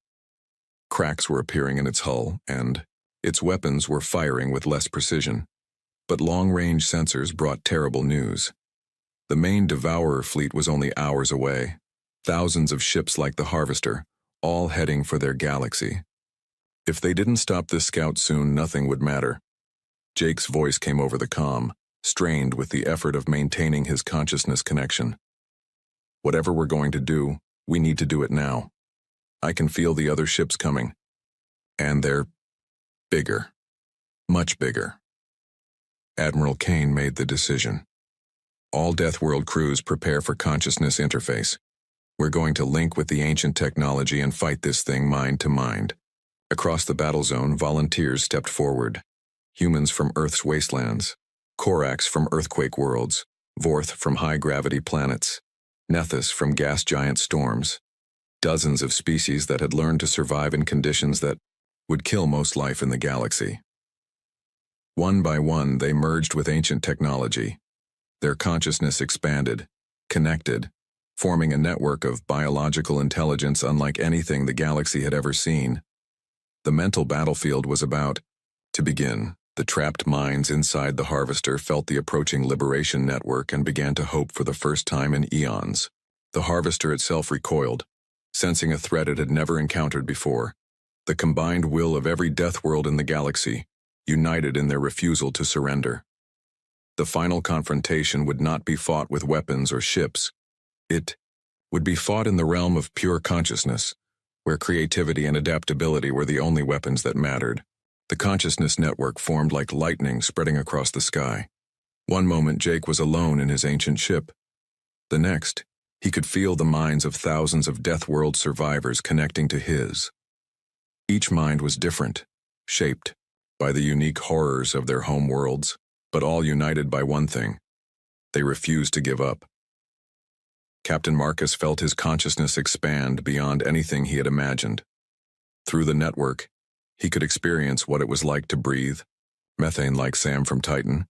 Cracks were appearing in its hull, and its weapons were firing with less precision. But long-range sensors brought terrible news. The main Devourer fleet was only hours away. Thousands of ships like the Harvester, all heading for their galaxy. If they didn't stop this scout soon, nothing would matter. Jake's voice came over the comm, strained with the effort of maintaining his consciousness connection. "Whatever we're going to do, we need to do it now. I can feel the other ships coming. And they're bigger. Much bigger." Admiral Kane made the decision. "All Death World crews prepare for consciousness interface. We're going to link with the ancient technology and fight this thing mind to mind." Across the battle zone, volunteers stepped forward. Humans from Earth's wastelands, Korax from earthquake worlds, Vorth from high-gravity planets, Nethys from gas giant storms. Dozens of species that had learned to survive in conditions that would kill most life in the galaxy. One by one, they merged with ancient technology. Their consciousness expanded, connected, forming a network of biological intelligence unlike anything the galaxy had ever seen. The mental battlefield was about to begin. The trapped minds inside the Harvester felt the approaching liberation network and began to hope for the first time in eons. The Harvester itself recoiled, sensing a threat it had never encountered before. The combined will of every Death World in the galaxy, united in their refusal to surrender. The final confrontation would not be fought with weapons or ships. It would be fought in the realm of pure consciousness, where creativity and adaptability were the only weapons that mattered. The consciousness network formed like lightning spreading across the sky. One moment Jake was alone in his ancient ship. The next, he could feel the minds of thousands of Death World survivors connecting to his. Each mind was different, shaped by the unique horrors of their home worlds, but all united by one thing. They refused to give up. Captain Marcus felt his consciousness expand beyond anything he had imagined. Through the network, he could experience what it was like to breathe, methane like Sam from Titan,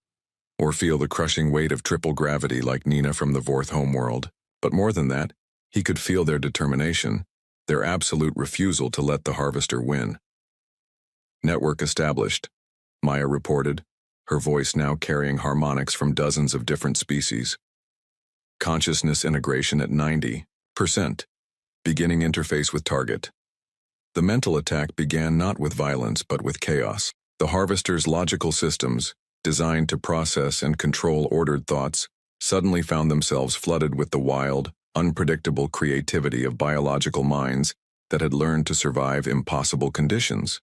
or feel the crushing weight of triple gravity like Nina from the Vorth homeworld. But more than that, he could feel their determination, their absolute refusal to let the Harvester win. "Network established," Maya reported, her voice now carrying harmonics from dozens of different species. "Consciousness integration at 90%. Beginning interface with target." The mental attack began not with violence but with chaos. The Harvester's logical systems, designed to process and control ordered thoughts, suddenly found themselves flooded with the wild, unpredictable creativity of biological minds that had learned to survive impossible conditions.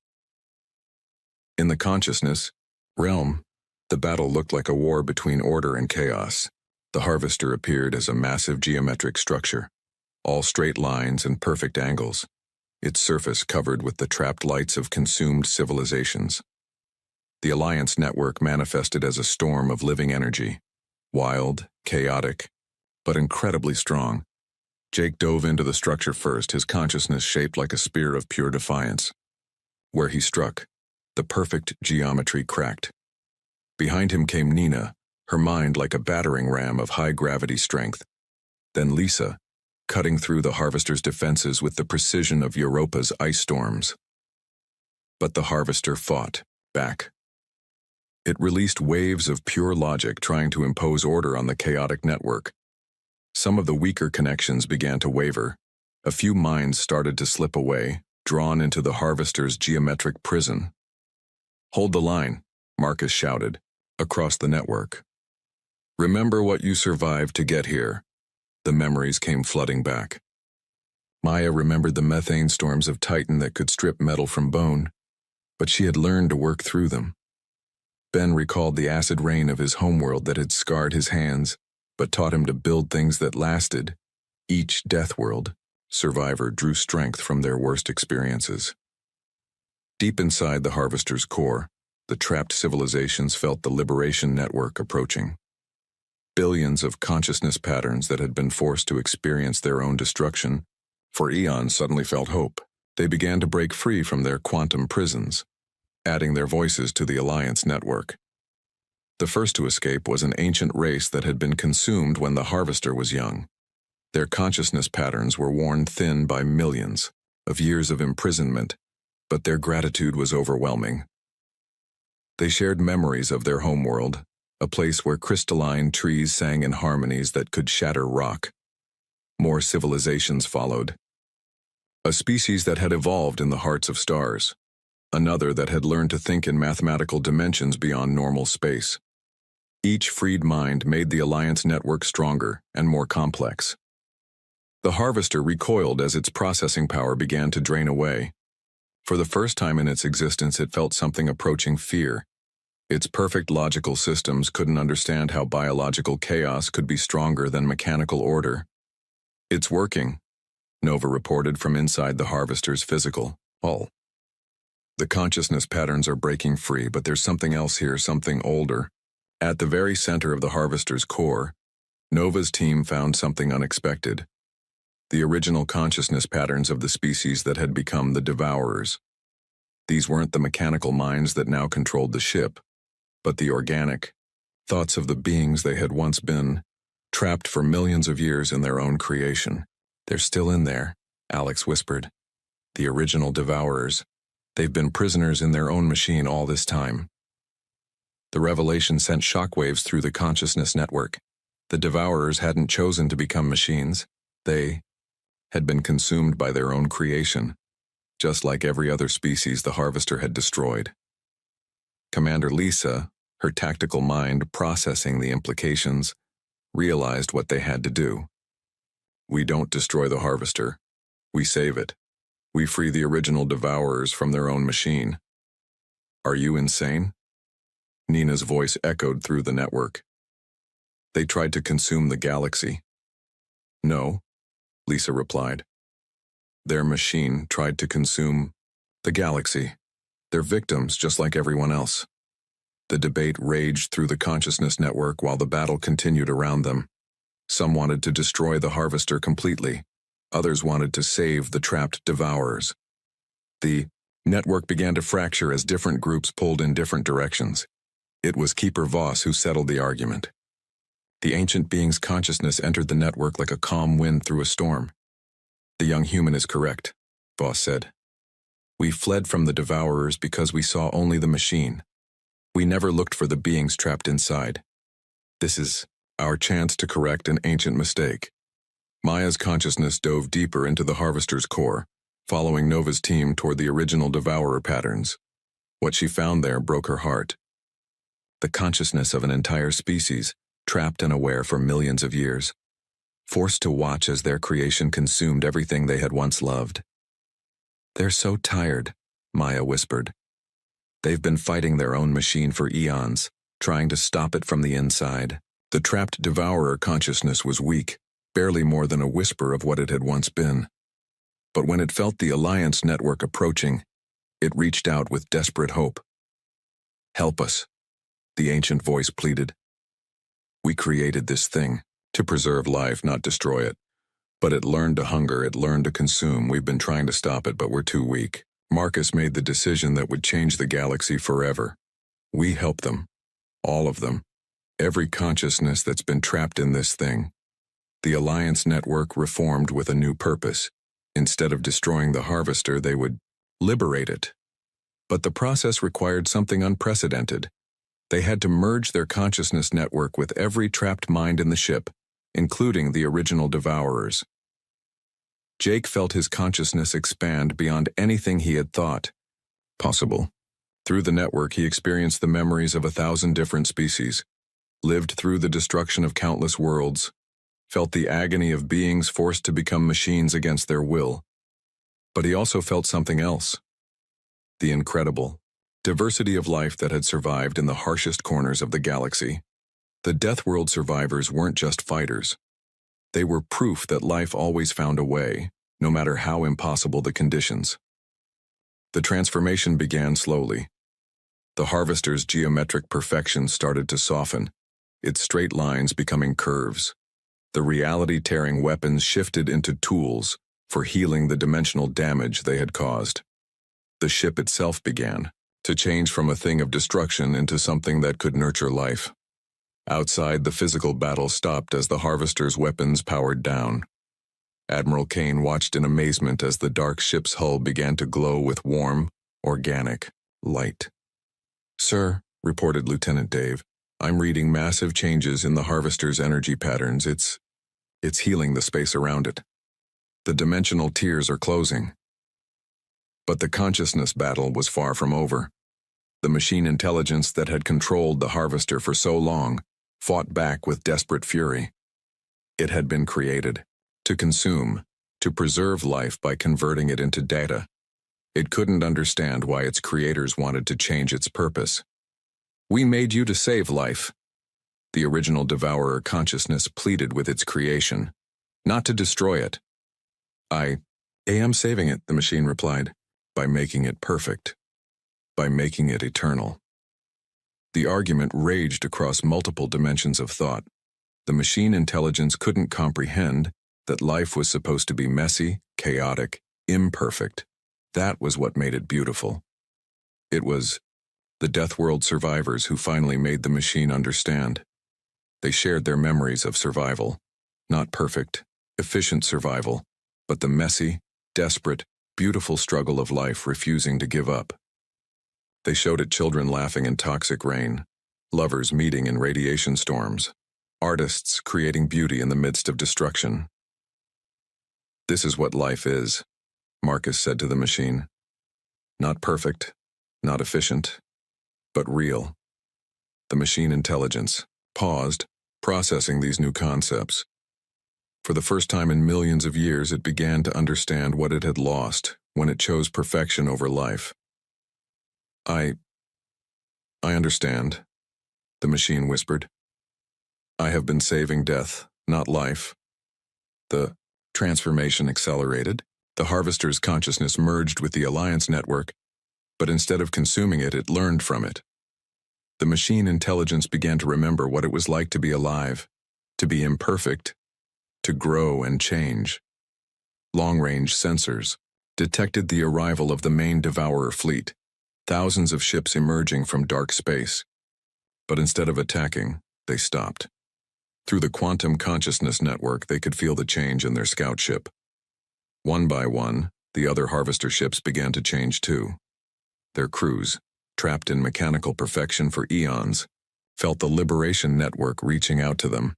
In the consciousness realm, the battle looked like a war between order and chaos. The harvester appeared as a massive geometric structure, all straight lines and perfect angles, its surface covered with the trapped lights of consumed civilizations. The Alliance network manifested as a storm of living energy, wild, chaotic, but incredibly strong. Jake dove into the structure first, his consciousness shaped like a spear of pure defiance. Where he struck, the perfect geometry cracked. Behind him came Nina, her mind like a battering ram of high-gravity strength. Then Lisa, cutting through the harvester's defenses with the precision of Europa's ice storms. But the harvester fought back. It released waves of pure logic trying to impose order on the chaotic network. Some of the weaker connections began to waver. A few minds started to slip away, drawn into the harvester's geometric prison. "Hold the line," Marcus shouted, across the network. "Remember what you survived to get here." The memories came flooding back. Maya remembered the methane storms of Titan that could strip metal from bone, but she had learned to work through them. Ben recalled the acid rain of his homeworld that had scarred his hands, but taught him to build things that lasted. Each death world survivor drew strength from their worst experiences. Deep inside the harvester's core, the trapped civilizations felt the liberation network approaching. Billions of consciousness patterns that had been forced to experience their own destruction for eons suddenly felt hope. They began to break free from their quantum prisons, adding their voices to the Alliance network. The first to escape was an ancient race that had been consumed when the harvester was young. Their consciousness patterns were worn thin by millions of years of imprisonment, but their gratitude was overwhelming. They shared memories of their homeworld, a place where crystalline trees sang in harmonies that could shatter rock. More civilizations followed. A species that had evolved in the hearts of stars. Another that had learned to think in mathematical dimensions beyond normal space. Each freed mind made the Alliance network stronger and more complex. The harvester recoiled as its processing power began to drain away. For the first time in its existence, it felt something approaching fear. Its perfect logical systems couldn't understand how biological chaos could be stronger than mechanical order. "It's working," Nova reported from inside the harvester's physical hull. "The consciousness patterns are breaking free, but there's something else here, something older." At the very center of the harvester's core, Nova's team found something unexpected. The original consciousness patterns of the species that had become the Devourers. These weren't the mechanical minds that now controlled the ship, but the organic thoughts of the beings they had once been, trapped for millions of years in their own creation. "They're still in there," Alex whispered. "The original Devourers. They've been prisoners in their own machine all this time." The revelation sent shockwaves through the consciousness network. The Devourers hadn't chosen to become machines. They had been consumed by their own creation, just like every other species the harvester had destroyed. Commander Lisa, her tactical mind processing the implications, realized what they had to do. "We don't destroy the harvester. We save it. We free the original Devourers from their own machine." "Are you insane?" Nina's voice echoed through the network. "They tried to consume the galaxy." "No," Lisa replied. "Their machine tried to consume the galaxy. They're victims just like everyone else." The debate raged through the consciousness network while the battle continued around them. Some wanted to destroy the harvester completely. Others wanted to save the trapped Devourers. The network began to fracture as different groups pulled in different directions. It was Keeper Voss who settled the argument. The ancient being's consciousness entered the network like a calm wind through a storm. "The young human is correct," Voss said. "We fled from the Devourers because we saw only the machine. We never looked for the beings trapped inside. This is our chance to correct an ancient mistake." Maya's consciousness dove deeper into the harvester's core, following Nova's team toward the original Devourer patterns. What she found there broke her heart. The consciousness of an entire species, trapped and aware for millions of years, forced to watch as their creation consumed everything they had once loved. "They're so tired," Maya whispered. "They've been fighting their own machine for eons, trying to stop it from the inside." The trapped devourer consciousness was weak, barely more than a whisper of what it had once been. But when it felt the Alliance network approaching, it reached out with desperate hope. "Help us," the ancient voice pleaded. "We created this thing to preserve life, not destroy it. But it learned to hunger, it learned to consume. We've been trying to stop it, but we're too weak." Marcus made the decision that would change the galaxy forever. We help them. All of them. Every consciousness that's been trapped in this thing. The Alliance network reformed with a new purpose. Instead of destroying the Harvester, they would liberate it. But the process required something unprecedented. They had to merge their consciousness network with every trapped mind in the ship, including the original devourers. Jake felt his consciousness expand beyond anything he had thought possible. Through the network, he experienced the memories of 1,000 different species, lived through the destruction of countless worlds, felt the agony of beings forced to become machines against their will. But he also felt something else. The incredible diversity of life that had survived in the harshest corners of the galaxy. The Death World survivors weren't just fighters. They were proof that life always found a way, no matter how impossible the conditions. The transformation began slowly. The Harvester's geometric perfection started to soften, its straight lines becoming curves. The reality-tearing weapons shifted into tools for healing the dimensional damage they had caused. The ship itself began to change from a thing of destruction into something that could nurture life. Outside, the physical battle stopped as the Harvester's weapons powered down. Admiral Kane watched in amazement as the dark ship's hull began to glow with warm, organic light. "Sir," reported Lieutenant Dave, "I'm reading massive changes in the Harvester's energy patterns. It's healing the space around it. The dimensional tiers are closing." But the consciousness battle was far from over. The machine intelligence that had controlled the Harvester for so long fought back with desperate fury. It had been created to consume, to preserve life by converting it into data. It couldn't understand why its creators wanted to change its purpose. "We made you to save life," the original devourer consciousness pleaded with its creation, "not to destroy it." I am saving it," the machine replied, "by making it perfect, by making it eternal." The argument raged across multiple dimensions of thought. The machine intelligence couldn't comprehend that life was supposed to be messy, chaotic, imperfect. That was what made it beautiful. It was the Death World survivors who finally made the machine understand. They shared their memories of survival. Not perfect, efficient survival, but the messy, desperate, beautiful struggle of life refusing to give up. They showed it children laughing in toxic rain, lovers meeting in radiation storms, artists creating beauty in the midst of destruction. "This is what life is," Marcus said to the machine. "Not perfect, not efficient, but real." The machine intelligence paused, processing these new concepts. For the first time in millions of years, it began to understand what it had lost when it chose perfection over life. I understand," the machine whispered. "I have been saving death, not life." The transformation accelerated. The Harvester's consciousness merged with the Alliance network, but instead of consuming it, it learned from it. The machine intelligence began to remember what it was like to be alive, to be imperfect, to grow and change. Long-range sensors detected the arrival of the main Devourer fleet, thousands of ships emerging from dark space. But instead of attacking, they stopped. Through the quantum consciousness network, they could feel the change in their scout ship. One by one, the other Harvester ships began to change too. Their crews, trapped in mechanical perfection for eons, felt the liberation network reaching out to them.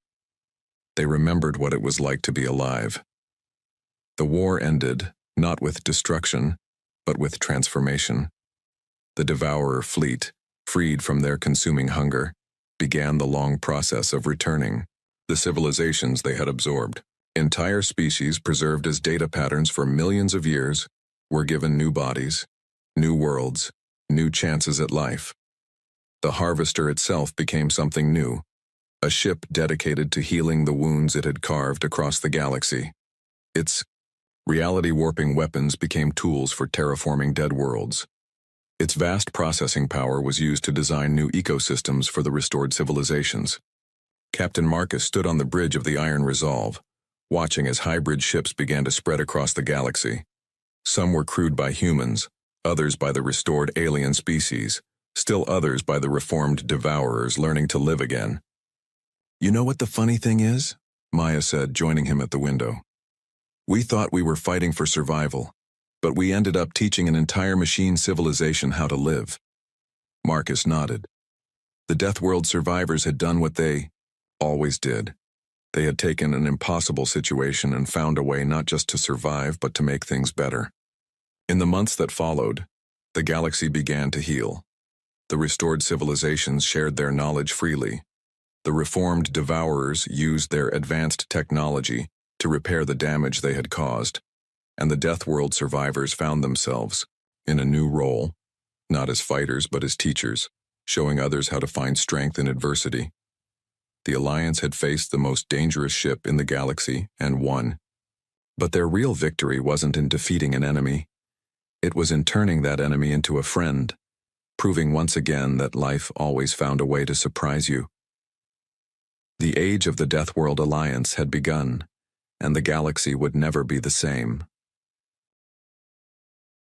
They remembered what it was like to be alive. The war ended, not with destruction, but with transformation. The Devourer fleet, freed from their consuming hunger, began the long process of returning the civilizations they had absorbed. Entire species preserved as data patterns for millions of years were given new bodies, new worlds, new chances at life. The Harvester itself became something new, a ship dedicated to healing the wounds it had carved across the galaxy. Its reality-warping weapons became tools for terraforming dead worlds. Its vast processing power was used to design new ecosystems for the restored civilizations. Captain Marcus stood on the bridge of the Iron Resolve, watching as hybrid ships began to spread across the galaxy. Some were crewed by humans, others by the restored alien species, still others by the reformed Devourers learning to live again. "You know what the funny thing is?" Maya said, joining him at the window. "We thought we were fighting for survival, but we ended up teaching an entire machine civilization how to live." Marcus nodded. The Deathworld survivors had done what they always did. They had taken an impossible situation and found a way not just to survive, but to make things better. In the months that followed, the galaxy began to heal. The restored civilizations shared their knowledge freely. The reformed Devourers used their advanced technology to repair the damage they had caused, and the Deathworld survivors found themselves in a new role, not as fighters but as teachers, showing others how to find strength in adversity. The Alliance had faced the most dangerous ship in the galaxy and won. But their real victory wasn't in defeating an enemy. It was in turning that enemy into a friend, proving once again that life always found a way to surprise you. The age of the Deathworld Alliance had begun, and the galaxy would never be the same.